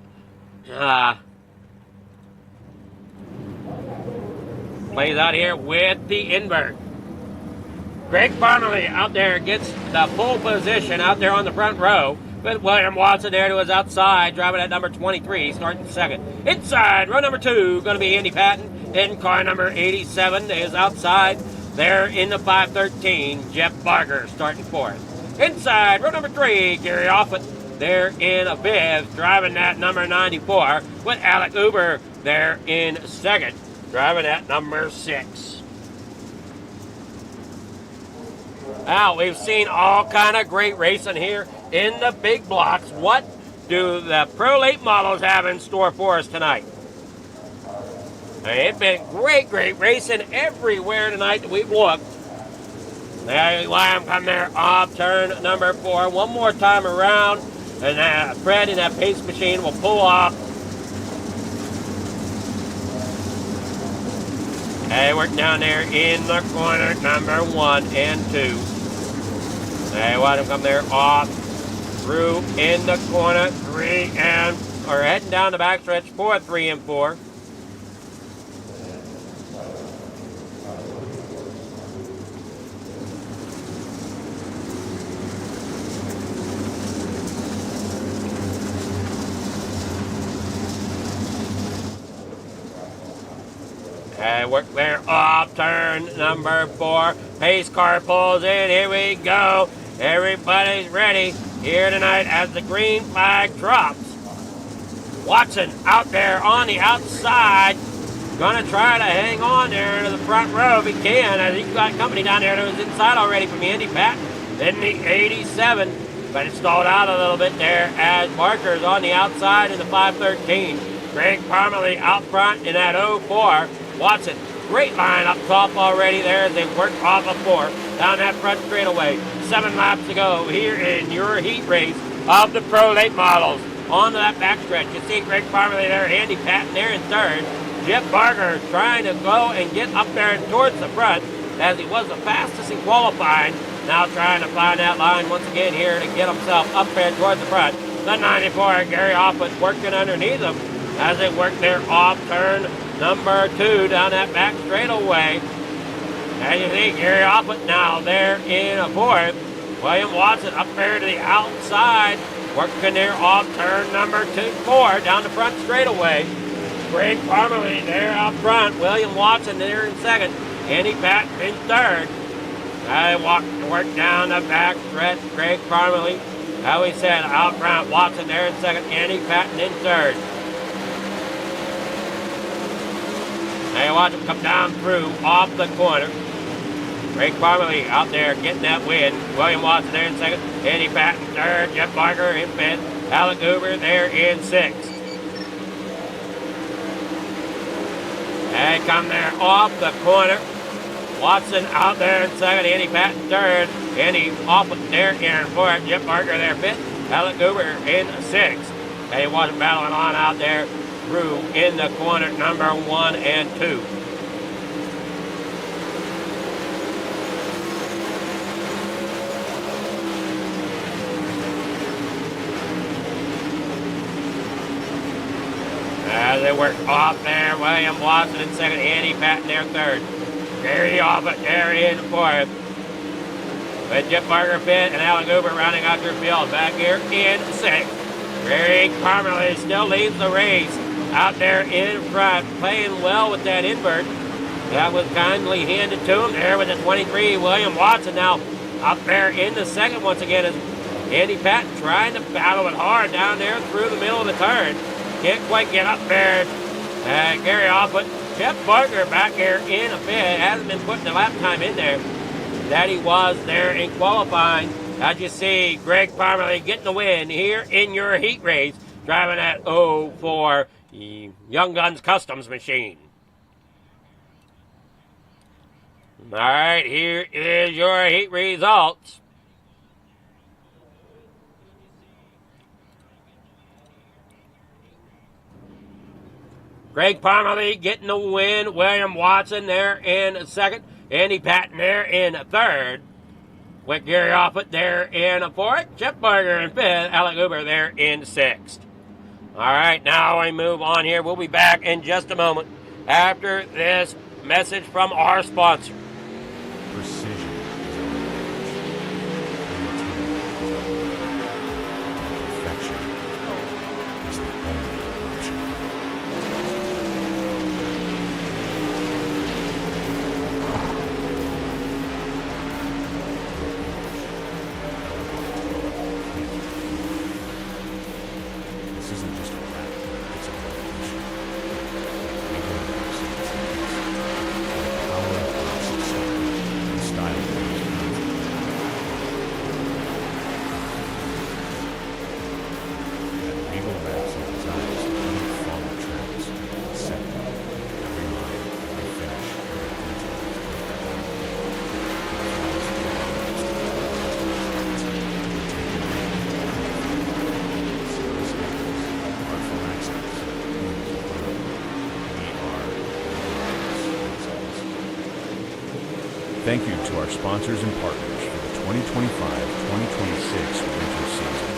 plays out here with the invert. Greg Parmalee out there gets the pole position out there on the front row. With William Watson there to his outside, driving at number 23, starting second. Inside, row number 2, going to be Andy Patton. In car number 87 is outside. There in the 513, Jeff Barker starting fourth. Inside, row number 3, Gary Offut. There in a 5th, driving at number 94, with Alec Uber there in second, driving at number 6. Now, we've seen all kind of great racing here in the big blocks. What do the Pro Late models have in store for us tonight? It's been great racing everywhere tonight that we've looked. There Lamb come there off turn number 4. One more time around, and Fred in that pace machine will pull off. They work down there in the corner number 1 and 2. They want him come there off through in the corner 3 and, or heading down the backstretch for 3 and 4. They work there off turn number 4. Pace car pulls in. Here we go. Everybody's ready here tonight as the green flag drops. Watson out there on the outside. Gonna try to hang on there to the front row if he can. As he's got company down there that was inside already from Andy Patton in the 87. But it stalled out a little bit there as Barker's on the outside in the 513. Greg Parmalee out front in that 04. Watson, great line up top already there as they work off of 4 down that front straightaway. 7 laps to go here in your heat race of the Pro Late models. On to that backstretch, you see Greg Parmalee there, Andy Patton there in third. Jeff Barker trying to go and get up there and towards the front as he was the fastest in qualifying. Now trying to find that line once again here to get himself up there towards the front. The 94, Gary Offut working underneath him as they work their off turn number 2 down that back straightaway. As you see, Gary Offut now there in a 4th. William Watson up there to the outside, working their off turn number 4 down the front straightaway. Greg Parmalee there up front. William Watson there in second. Andy Patton in third. They work down the back stretch. Greg Parmalee, how we said, out front. Watson there in second. Andy Patton in third. Now you watch him come down through off the corner. Greg Parmalee out there getting that win. William Watson there in second. Andy Patton third. Jeff Barker in 5th. Alec Uber there in 6th. They come there off the corner. Watson out there in second. Andy Patton third. Andy Offut there in 4th. Jeff Barker there 5th. Alec Uber in 6th. They watch him battling on out there through in the corner number 1 and 2. Good work off there. William Watson in second. Andy Patton there third. Gary Offit there in fourth. With Jeff Barger fifth and Alan Goober rounding out your field. Back here in sixth. Greg Parmalee still leads the race out there in front. Playing well with that invert. That was kindly handed to him there with the 23. William Watson now up there in the second once again as Andy Patton trying to battle it hard down there through the middle of the turn. Can't quite get up there. Gary Offit. Jeff Barker back here in a fifth. Hasn't been putting the lap time in there that he was there in qualifying. As you see, Greg Parmalee getting the win here in your heat race, driving that 04 Young Guns Customs machine. All right, here is your heat results. Greg Parmalee getting the win. William Watson there in second. Andy Patton there in third. With Gary Offit there in fourth. Jeff Barger in fifth. Alec Uber there in sixth. All right, now we move on here. We'll be back in just a moment after this message from our sponsor. Precision. Perfection is the only option. This isn't just a wrap, it's a revolution. Regal Wrapz is the power of classic style, the style of At Regal Wrapz and designs don't follow trends, set them. Every line, every finish, every detail Thank you to our sponsors and partners for the 2025-2026 winter season.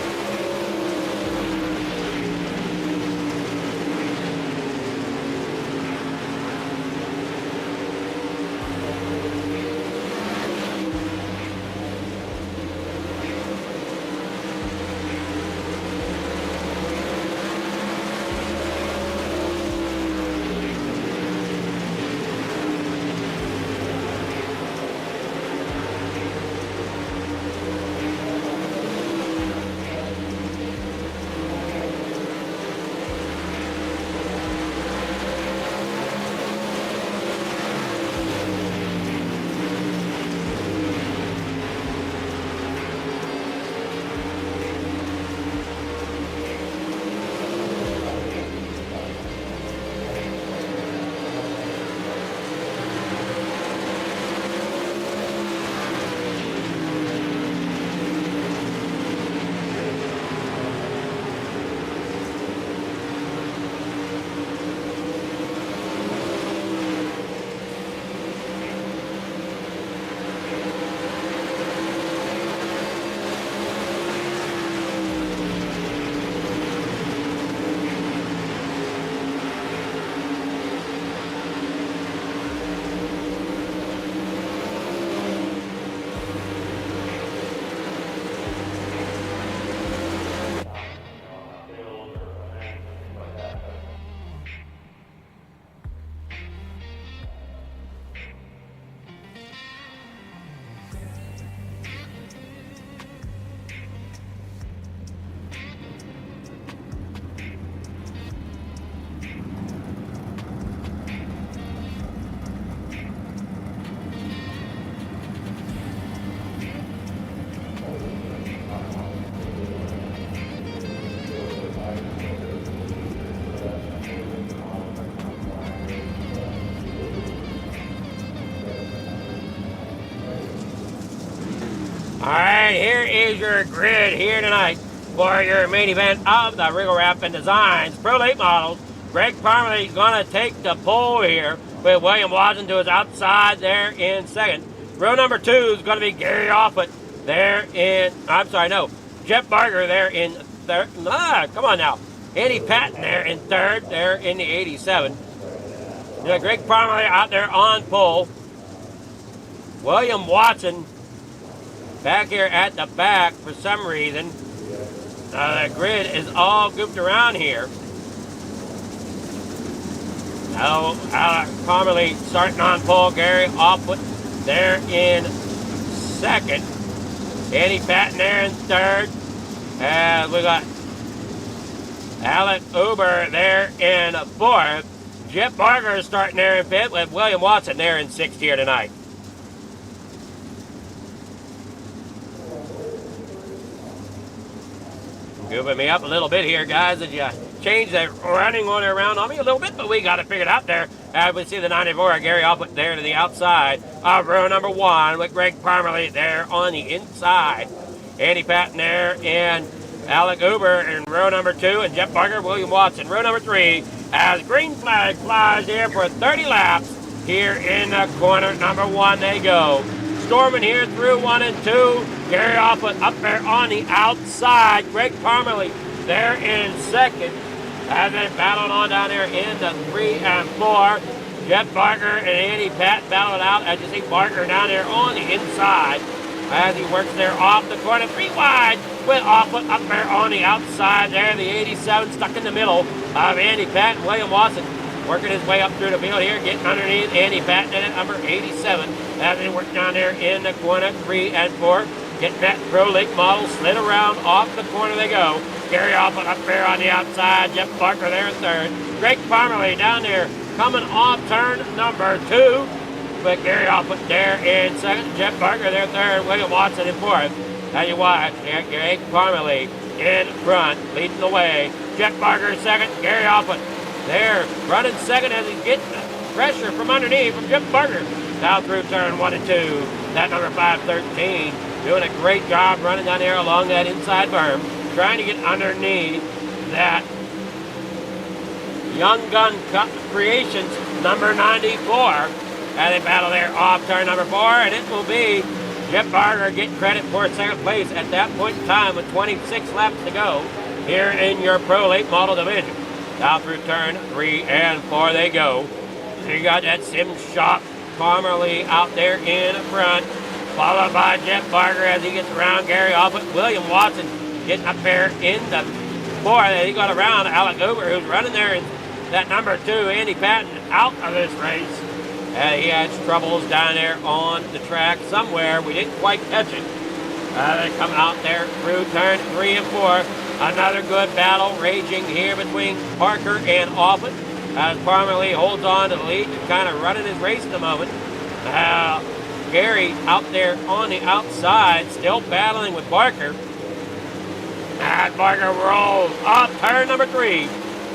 All right, here is your grid here tonight for your main event of the Regal Wrapz and Designs Pro Late Models. Greg Parmalee is going to take the pole here with William Watson to his outside there in second. Row number 2 is going to be Gary Offit there in, Jeff Barger there in third. Come on now. Andy Patton there in third, there in the 87. You got Greg Parmalee out there on pole. William Watson back here at the back for some reason. The grid is all gooped around here. Now, Parmalee starting on pole. Gary Offwood there in second. Andy Patton there in third. And we got Alec Uber there in fourth. Jeff Barker is starting there in fifth with William Watson there in sixth here tonight. Gooping me up a little bit here, guys. Did you change that running order around on me a little bit? But we got it figured out there. We see the 94, Gary Offwood there to the outside of row number 1 with Greg Parmalee there on the inside. Andy Patton there and Alec Uber in row number 2, and Jeff Barker, William Watson, row number 3, as green flag flies here for 30 laps. Here in the corner number 1 they go. Storming here through 1 and 2. Gary Offwood up there on the outside. Greg Parmalee there in second. As they battled on down there in the 3 and 4. Jeff Barker and Andy Patton battled out. As you see Barker down there on the inside. As he works there off the corner, 3 wide. With Offwood up there on the outside there. The 87 stuck in the middle of Andy Patton. William Watson working his way up through the field here, getting underneath Andy Patton at number 87. As they work down there in the corner, 3 and 4. Getting that Pro League model slid around off the corner they go. Gary Offwood up there on the outside. Jeff Barker there in third. Greg Parmalee down there coming off turn number 2. But Gary Offwood there in second. Jeff Barker there third. William Watson in fourth. Now you watch. Greg Parmalee in front, leading the way. Jeff Barker second. Gary Offwood there running second as he's getting pressure from underneath from Jeff Barker. Now through turn 1 and 2. That number 513 doing a great job running down there along that inside berm, trying to get underneath that Young Gun Creations number 94. And they battle there off turn number 4, and it will be Jeff Barker getting credit for second place at that point in time with 26 laps to go here in your Pro Late Model Division. Now through turn 3 and 4 they go. So you got that Sim Shop Parmalee out there in front, followed by Jeff Barker as he gets around Gary Offwood. William Watson getting up there in the 4th. He got around Alec Uber, who's running there in that number 2, Andy Patton, out of this race. He had troubles down there on the track somewhere. We didn't quite catch it. They come out there through turn 3 and 4. Another good battle raging here between Parker and Offwood as Parmalee holds on to the lead and kind of running his race at the moment. Gary out there on the outside still battling with Barker. And Barker rolls up turn number 3.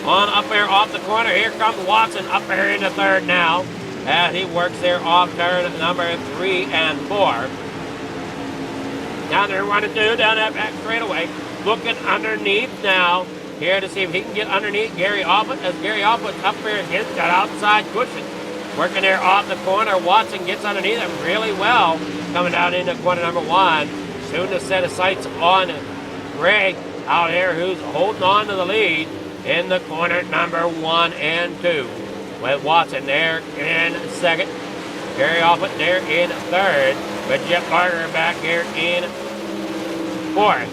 On up there off the corner. Here comes Watson up there in the 3rd now. As he works there off turn number 3 and 4. Down there 1 and 2, down that back straightaway. Looking underneath now. Here to see if he can get underneath Gary Offwood. As Gary Offwood's up there against that outside cushion. Working there off the corner. Watson gets underneath him really well. Coming down into corner number 1. Soon to set his sights on Greg out here who's holding on to the lead in the corner number 1 and 2. With Watson there in second. Gary Offwood there in third. With Jeff Barker back here in fourth.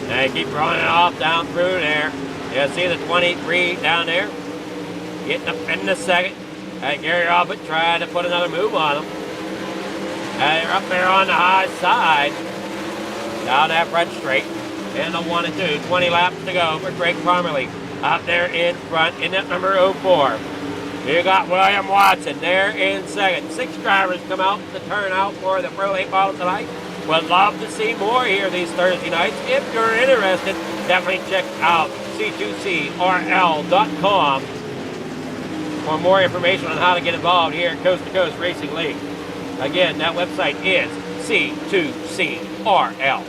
They keep running off down through there. You see the 23 down there. Getting up in the second. Gary Offwood trying to put another move on him. They're up there on the high side. Down that front straight. And the 1 and 2. 20 laps to go for Greg Parmalee. Out there in front in that number 04. You got William Watson there in second. 6 drivers come out to turn out for the Pro 8 model tonight. Would love to see more here these Thursday nights. If you're interested, definitely check out C2CRL.com for more information on how to get involved here at Coast to Coast Racing League. Again, that website is C2CRL.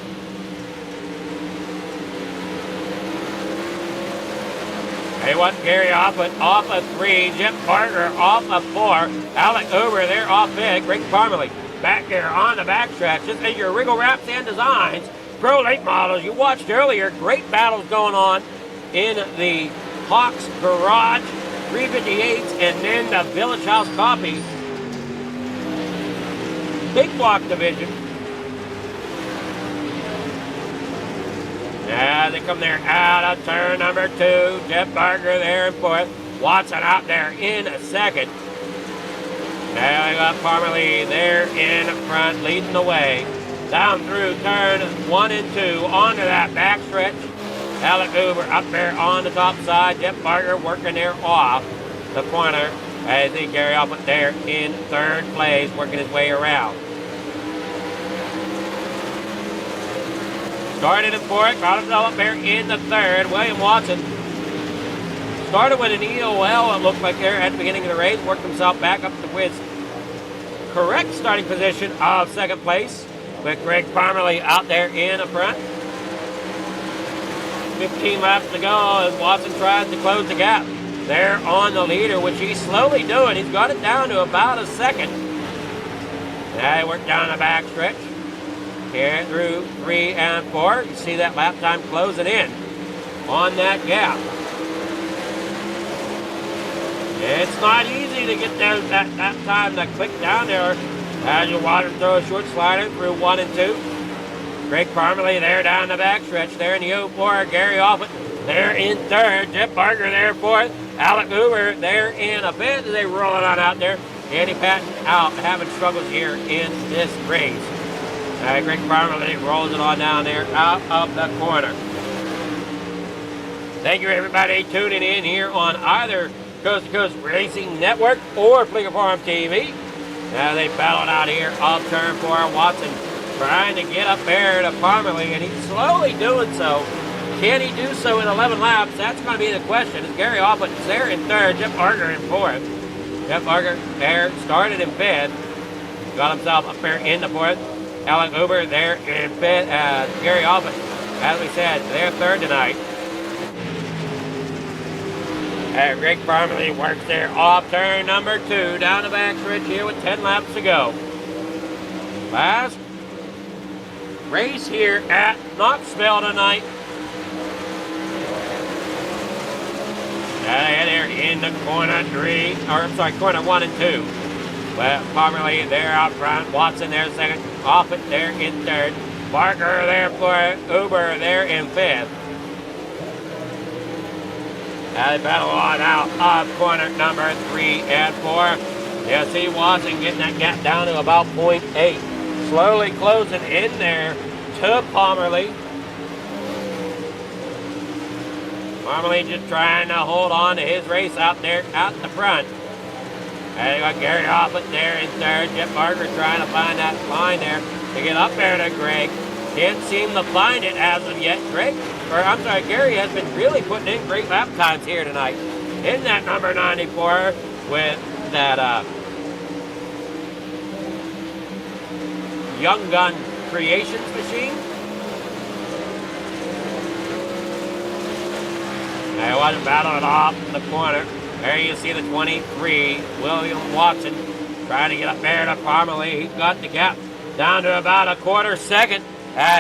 They want Gary Offwood off of 3, Jeff Barker off of 4, Alec Uber there off 5, Greg Parmalee back there on the backstretch. This is your Regal Wrapz and Designs Pro late models, you watched earlier, great battles going on in the Hawks Garage 358s and then the Village House Copy Big Block Division. Now they come there out of turn number 2. Jeff Barker there in 4th. Watson out there in 2nd. Now we got Parmalee there in front, leading the way. Down through turn 1 and 2, onto that backstretch. Alec Uber up there on the top side. Jeff Barker working there off the corner. I think Gary Alpert there in 3rd place, working his way around. Started in 4th, got himself up there in the 3rd. William Watson started with an EOL, it looked like there at the beginning of the race, worked himself back up to his correct starting position of 2nd place, with Greg Parmalee out there in the front. 15 laps to go as Watson tries to close the gap there on the leader, which he's slowly doing. He's got it down to about a 2nd. Now he worked down the back stretch. Here through 3 and 4. You see that lap time closing in on that gap. It's not easy to get there that time to click down there as you water throw a short slider through 1 and 2. Greg Parmalee there down the back stretch there in the 04. Gary Offit there in 3rd. Jeff Barker there 4th. Alec Uber there in 5th. They rolling on out there. Danny Patton out having struggles here in this race. Greg Parmalee rolls it on down there out of the corner. Thank you everybody tuning in here on either Coast to Coast Racing Network or Fleeger Farm TV. Now they battled out here off turn 4. Watson trying to get up there to Parmalee, and he's slowly doing so. Can he do so in 11 laps? That's going to be the question. As Gary Offit is there in 3rd, Jeff Barker in 4th. Jeff Barker there started in 5th. Got himself up there in the 4th. Alec Uber there in 5th. Gary Offit, as we said, they're 3rd tonight. Greg Parmalee works there off turn number 2 down the back stretch here with 10 laps to go. Last race here at Knoxville tonight. They're in the corner 1 and 2. Well, Parmalee there out front. Watson there 2nd. Offit there in 3rd. Barker there 4th. Uber there in 5th. Now they battle on out of corner number 3 and 4. You see Watson getting that gap down to about 0.8. Slowly closing in there to Parmalee. Parmalee just trying to hold on to his race out there out the front. And they got Gary Offit there in 3rd. Jeff Barker trying to find that line there to get up there to Greg. Can't seem to find it as of yet. Gary has been really putting in great lap times here tonight. In that number 94 with that Young Gun Creations machine. They wasn't battling off the corner. There you see the 23, William Watson, trying to get up there to Parmalee. He's got the gap down to about a 1/4 second.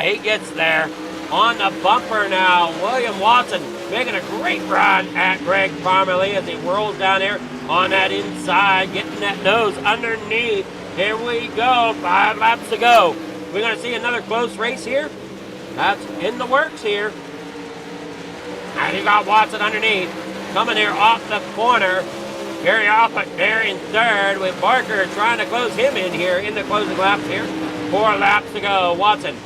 He gets there on the bumper now. William Watson making a great run at Greg Parmalee as he whirls down there on that inside, getting that nose underneath. Here we go, 5 laps to go. We're going to see another close race here. That's in the works here. And you got Watson underneath. Coming here off the corner. Gary Offit there in 3rd with Barker trying to close him in here in the closing laps here. 4 laps to go. Watson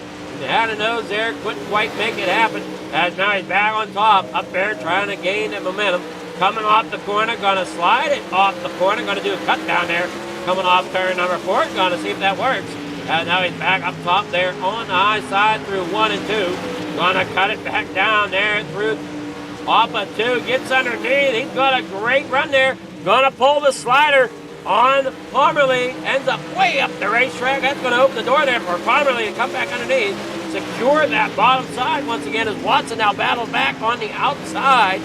had a nose there, couldn't quite make it happen. As now he's back on top, up there trying to gain the momentum. Coming off the corner, gonna slide it off the corner, gonna do a cut down there. Coming off turn number 4, gonna see if that works. And now he's back up top there on the high side through 1 and 2. Gonna cut it back down there through off of 2, gets underneath. He's got a great run there. Gonna pull the slider on Parmalee. Ends up way up the racetrack. That's gonna open the door there for Parmalee to come back underneath. Secure that bottom side once again as Watson now battles back on the outside.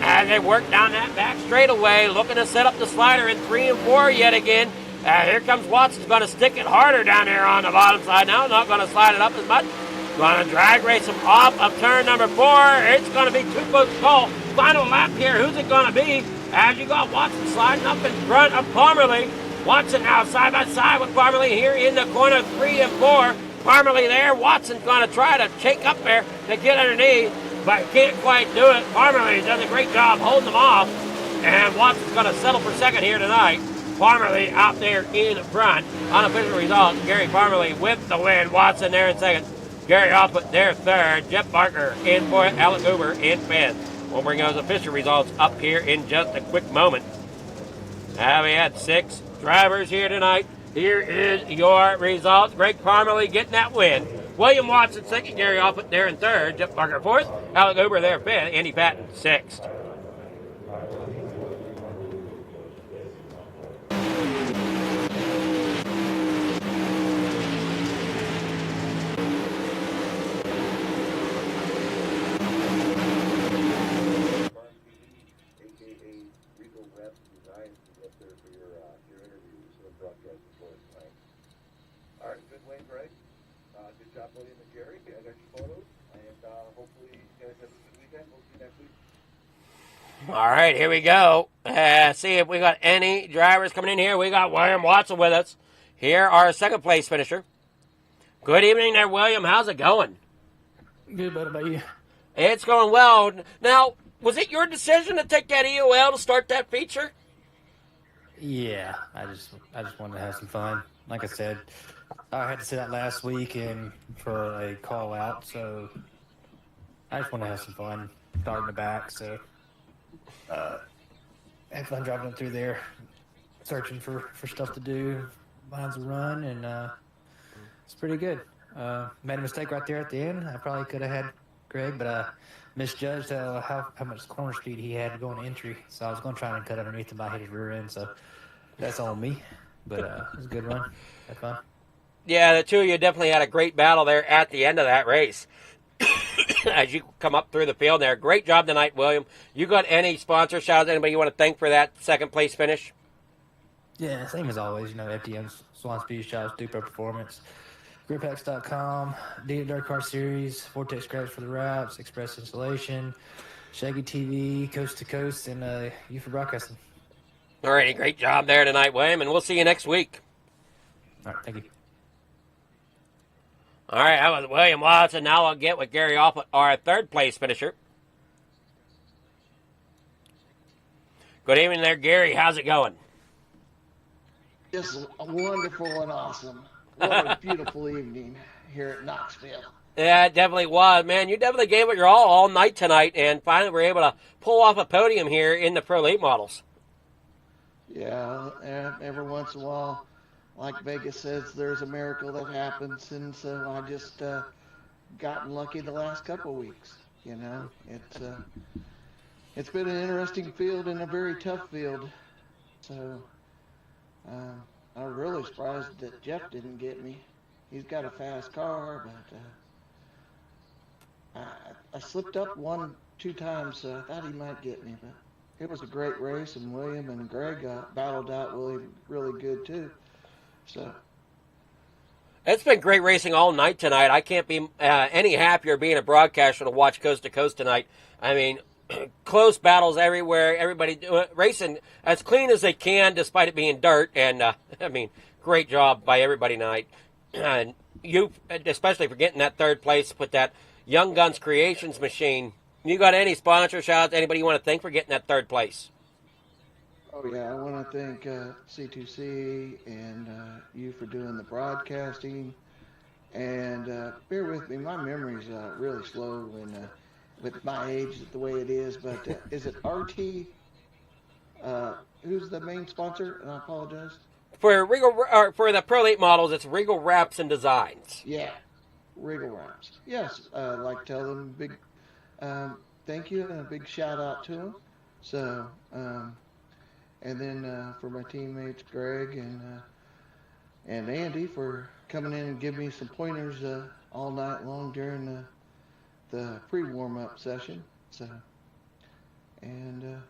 And they work down that back straightaway, looking to set up the slider in 3 and 4 yet again. Here comes Watson's going to stick it harder down there on the bottom side now. Not going to slide it up as much. Gonna drag race him off of turn number 4. It's gonna be too close to call. Final lap here. Who's it gonna be? As you got Watson sliding up in front of Parmalee. Watson now side by side with Parmalee here in the corner 3 and 4. Parmalee there. Watson's gonna try to shake up there to get underneath, but can't quite do it. Parmalee does a great job holding them off, and Watson's gonna settle for second here tonight. Parmalee out there in front. Unofficial result, Gary Parmalee with the win. Watson there in second. Gary Offit there third. Jeff Barker in fourth. Alec Uber in fifth. We'll bring those official results up here in just a quick moment. Now we had 6 drivers here tonight. Here is your results. Greg Parmalee getting that win. William Watson second. Gary Offit there in third. Jeff Barker fourth. Alec Uber there fifth. Andy Patton sixth. Regal Wrapz designs to get there for your interviews and broadcasting for us tonight. All right, good win, Greg. Good job, William and Gary. I got your photos, and hopefully you guys have a good weekend. We'll see you next week. All right, here we go. See if we got any drivers coming in here. We got William Watson with us. Here, our second place finisher. Good evening there, William. How's it going? Good, buddy. About you? It's going well. Now, was it your decision to take that EOL to start that feature? Yeah, I just wanted to have some fun. Like I said, I had to sit out last week and for a call out, so I just want to have some fun starting the back. So had fun driving up through there, searching for stuff to do, lines to run, and it's pretty good. Made a mistake right there at the end. I probably could have had Greg, but I misjudged how much corner speed he had going entry. So I was going to try and cut underneath him by hit his rear end. So that's on me. But it was a good run. Had fun. Yeah, the two of you definitely had a great battle there at the end of that race. As you come up through the field there. Great job tonight, William. You got any sponsor shout-outs? Anybody you want to thank for that second place finish? Yeah, same as always. You know, FTM, Swan Speed Shots, Dupro Performance, GripX.com, D Dirt Car Series, Vortex Scratch for the Wraps, Express Installation, Shaggy TV, Coast to Coast, and you for broadcasting. All righty, great job there tonight, William, and we'll see you next week. All right, thank you. All right, that was William Watson. Now I'll get with Gary Offit, our third place finisher. Good evening there, Gary. How's it going? Just wonderful and awesome. What a beautiful evening here at Knoxville. Yeah, it definitely was, man. You definitely gave it your all night tonight, and finally were able to pull off a podium here in the Pro Late Models. Yeah, every once in a while, like Vegas says, there's a miracle that happens, and so I just gotten lucky the last couple of weeks. You know, it's been an interesting field and a very tough field. So I'm really surprised that Jeff didn't get me. He's got a fast car, but I slipped up 1-2 times, so I thought he might get me. But it was a great race, and William and Greg battled out really good too. So it's been great racing all night tonight. I can't be any happier being a broadcaster to watch Coast to Coast tonight. I mean, close battles everywhere. Everybody racing as clean as they can, despite it being dirt. And I mean, great job by everybody tonight. And you, especially for getting that third place with that Young Guns Creations machine. You got any sponsor shout-outs? Anybody you want to thank for getting that third place? Oh, yeah, I want to thank C2C and you for doing the broadcasting. And bear with me, my memory's really slow when, with my age the way it is. But is it RT? Who's the main sponsor? And I apologize. For for the Pro Late Models, it's Regal Wrapz and Designs. Yeah, Regal Wrapz. Yes, I'd like to tell them a big thank you and a big shout out to them. So, and then for my teammates Greg and Andy for coming in and giving me some pointers all night long during the pre-warm-up session. So, and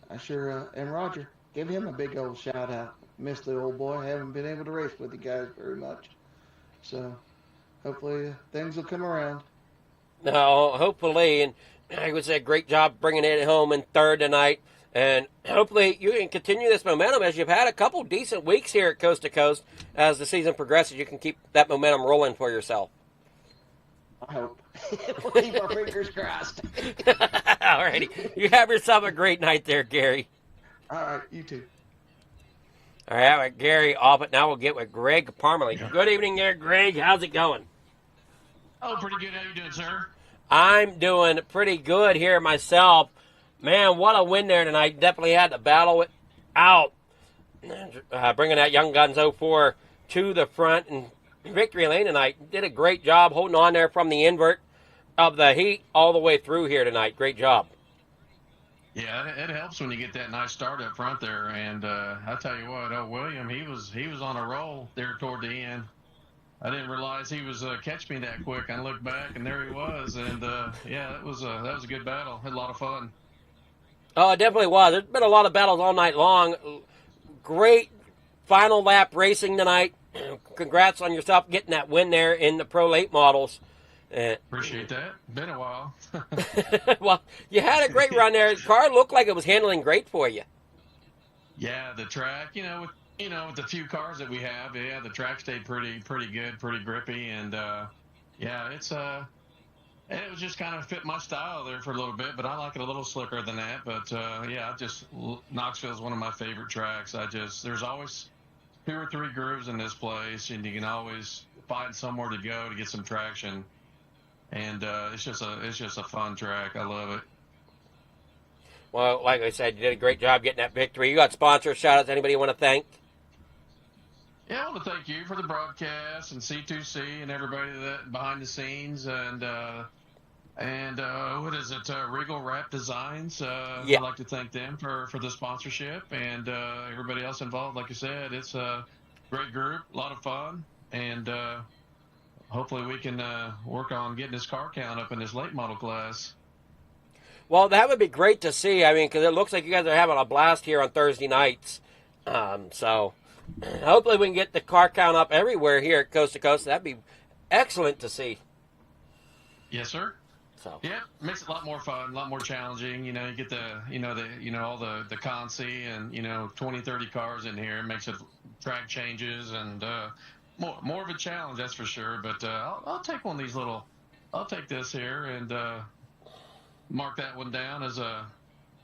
I sure and Roger, give him a big old shout out. Missed the old boy. Haven't been able to race with you guys very much. So hopefully things will come around. No, hopefully, and I would say great job bringing it home in third tonight. And hopefully you can continue this momentum as you've had a couple decent weeks here at Coast to Coast. As the season progresses, you can keep that momentum rolling for yourself. I hope. We'll keep our fingers crossed. All righty. You have yourself a great night there, Gary. All right, you too. All right, with Gary off it. Now we'll get with Greg Parmalee. Good evening there, Greg. How's it going? Oh, pretty good. How you doing, sir? I'm doing pretty good here myself. Man, what a win there tonight. Definitely had to battle it out. Bringing that Young Guns 04 to the front and victory lane tonight. Did a great job holding on there from the invert of the heat all the way through here tonight. Great job. Yeah, it helps when you get that nice start up front there. And I tell you what, William, he was on a roll there toward the end. I didn't realize he was catch me that quick. I looked back and there he was. And yeah, that was a good battle. Had a lot of fun. Oh, it definitely was. There's been a lot of battles all night long. Great final lap racing tonight. Congrats on yourself getting that win there in the Pro Late Models. Appreciate that. Been a while. Well, you had a great run there. The car looked like it was handling great for you. Yeah, the track, with the few cars that we have, yeah, the track stayed pretty good, pretty grippy, and yeah, it was just kind of fit my style there for a little bit, but I like it a little slicker than that. But yeah, Knoxville is one of my favorite tracks. There's always 2 or 3 grooves in this place, and you can always find somewhere to go to get some traction. And it's just a fun track. I love it. Well, like I said, you did a great job getting that victory. You got sponsors, shout-outs, anybody you want to thank? Yeah, I want to thank you for the broadcast and C2C and everybody that behind the scenes and what is it, Regal Wrapz Designs. Yeah. I'd like to thank them for the sponsorship and everybody else involved. Like I said, it's a great group, a lot of fun, and hopefully we can work on getting this car count up in this late model class. Well, that would be great to see. I mean, because it looks like you guys are having a blast here on Thursday nights. So hopefully we can get the car count up everywhere here at Coast to Coast. That'd be excellent to see. Yes, sir. So yeah, makes it a lot more fun, a lot more challenging. You get all the consi and 20, 30 cars in here. It makes it track changes and more of a challenge, that's for sure. But I'll take one of these I'll take this here and mark that one down as a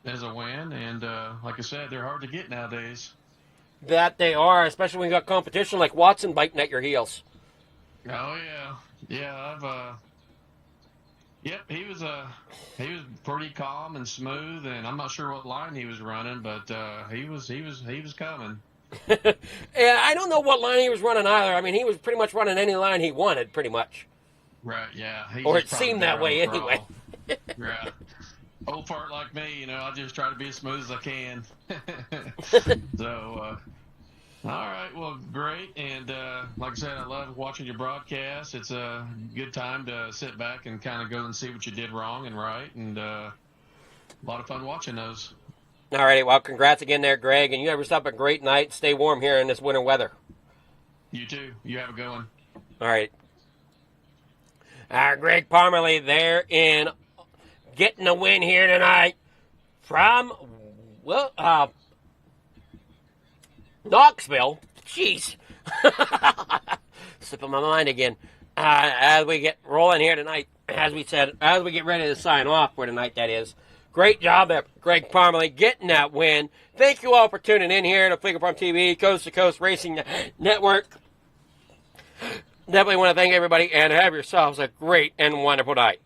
win. And like I said, they're hard to get nowadays. That they are, especially when you got competition like Watson biting at your heels. Oh yeah. Yep, he was pretty calm and smooth, and I'm not sure what line he was running, but he was coming. Yeah, I don't know what line he was running either. I mean, he was pretty much running any line he wanted, pretty much. Right, yeah. Or it seemed that way anyway. Yeah. Old fart like me, I just try to be as smooth as I can. So, all right, well, great. And like I said, I love watching your broadcast. It's a good time to sit back and kind of go and see what you did wrong and right. And a lot of fun watching those. All righty, well, congrats again there, Greg. And you have yourself a great night. Stay warm here in this winter weather. You too. You have a good one. All right. Greg Parmalee there in getting a win here tonight from, Knoxville. Jeez. Slipping my mind again. As we get rolling here tonight, as we said, as we get ready to sign off for tonight, that is. Great job there, Greg Parmalee, getting that win. Thank you all for tuning in here to Figure Farm TV, Coast to Coast Racing Network. Definitely want to thank everybody and have yourselves a great and wonderful night.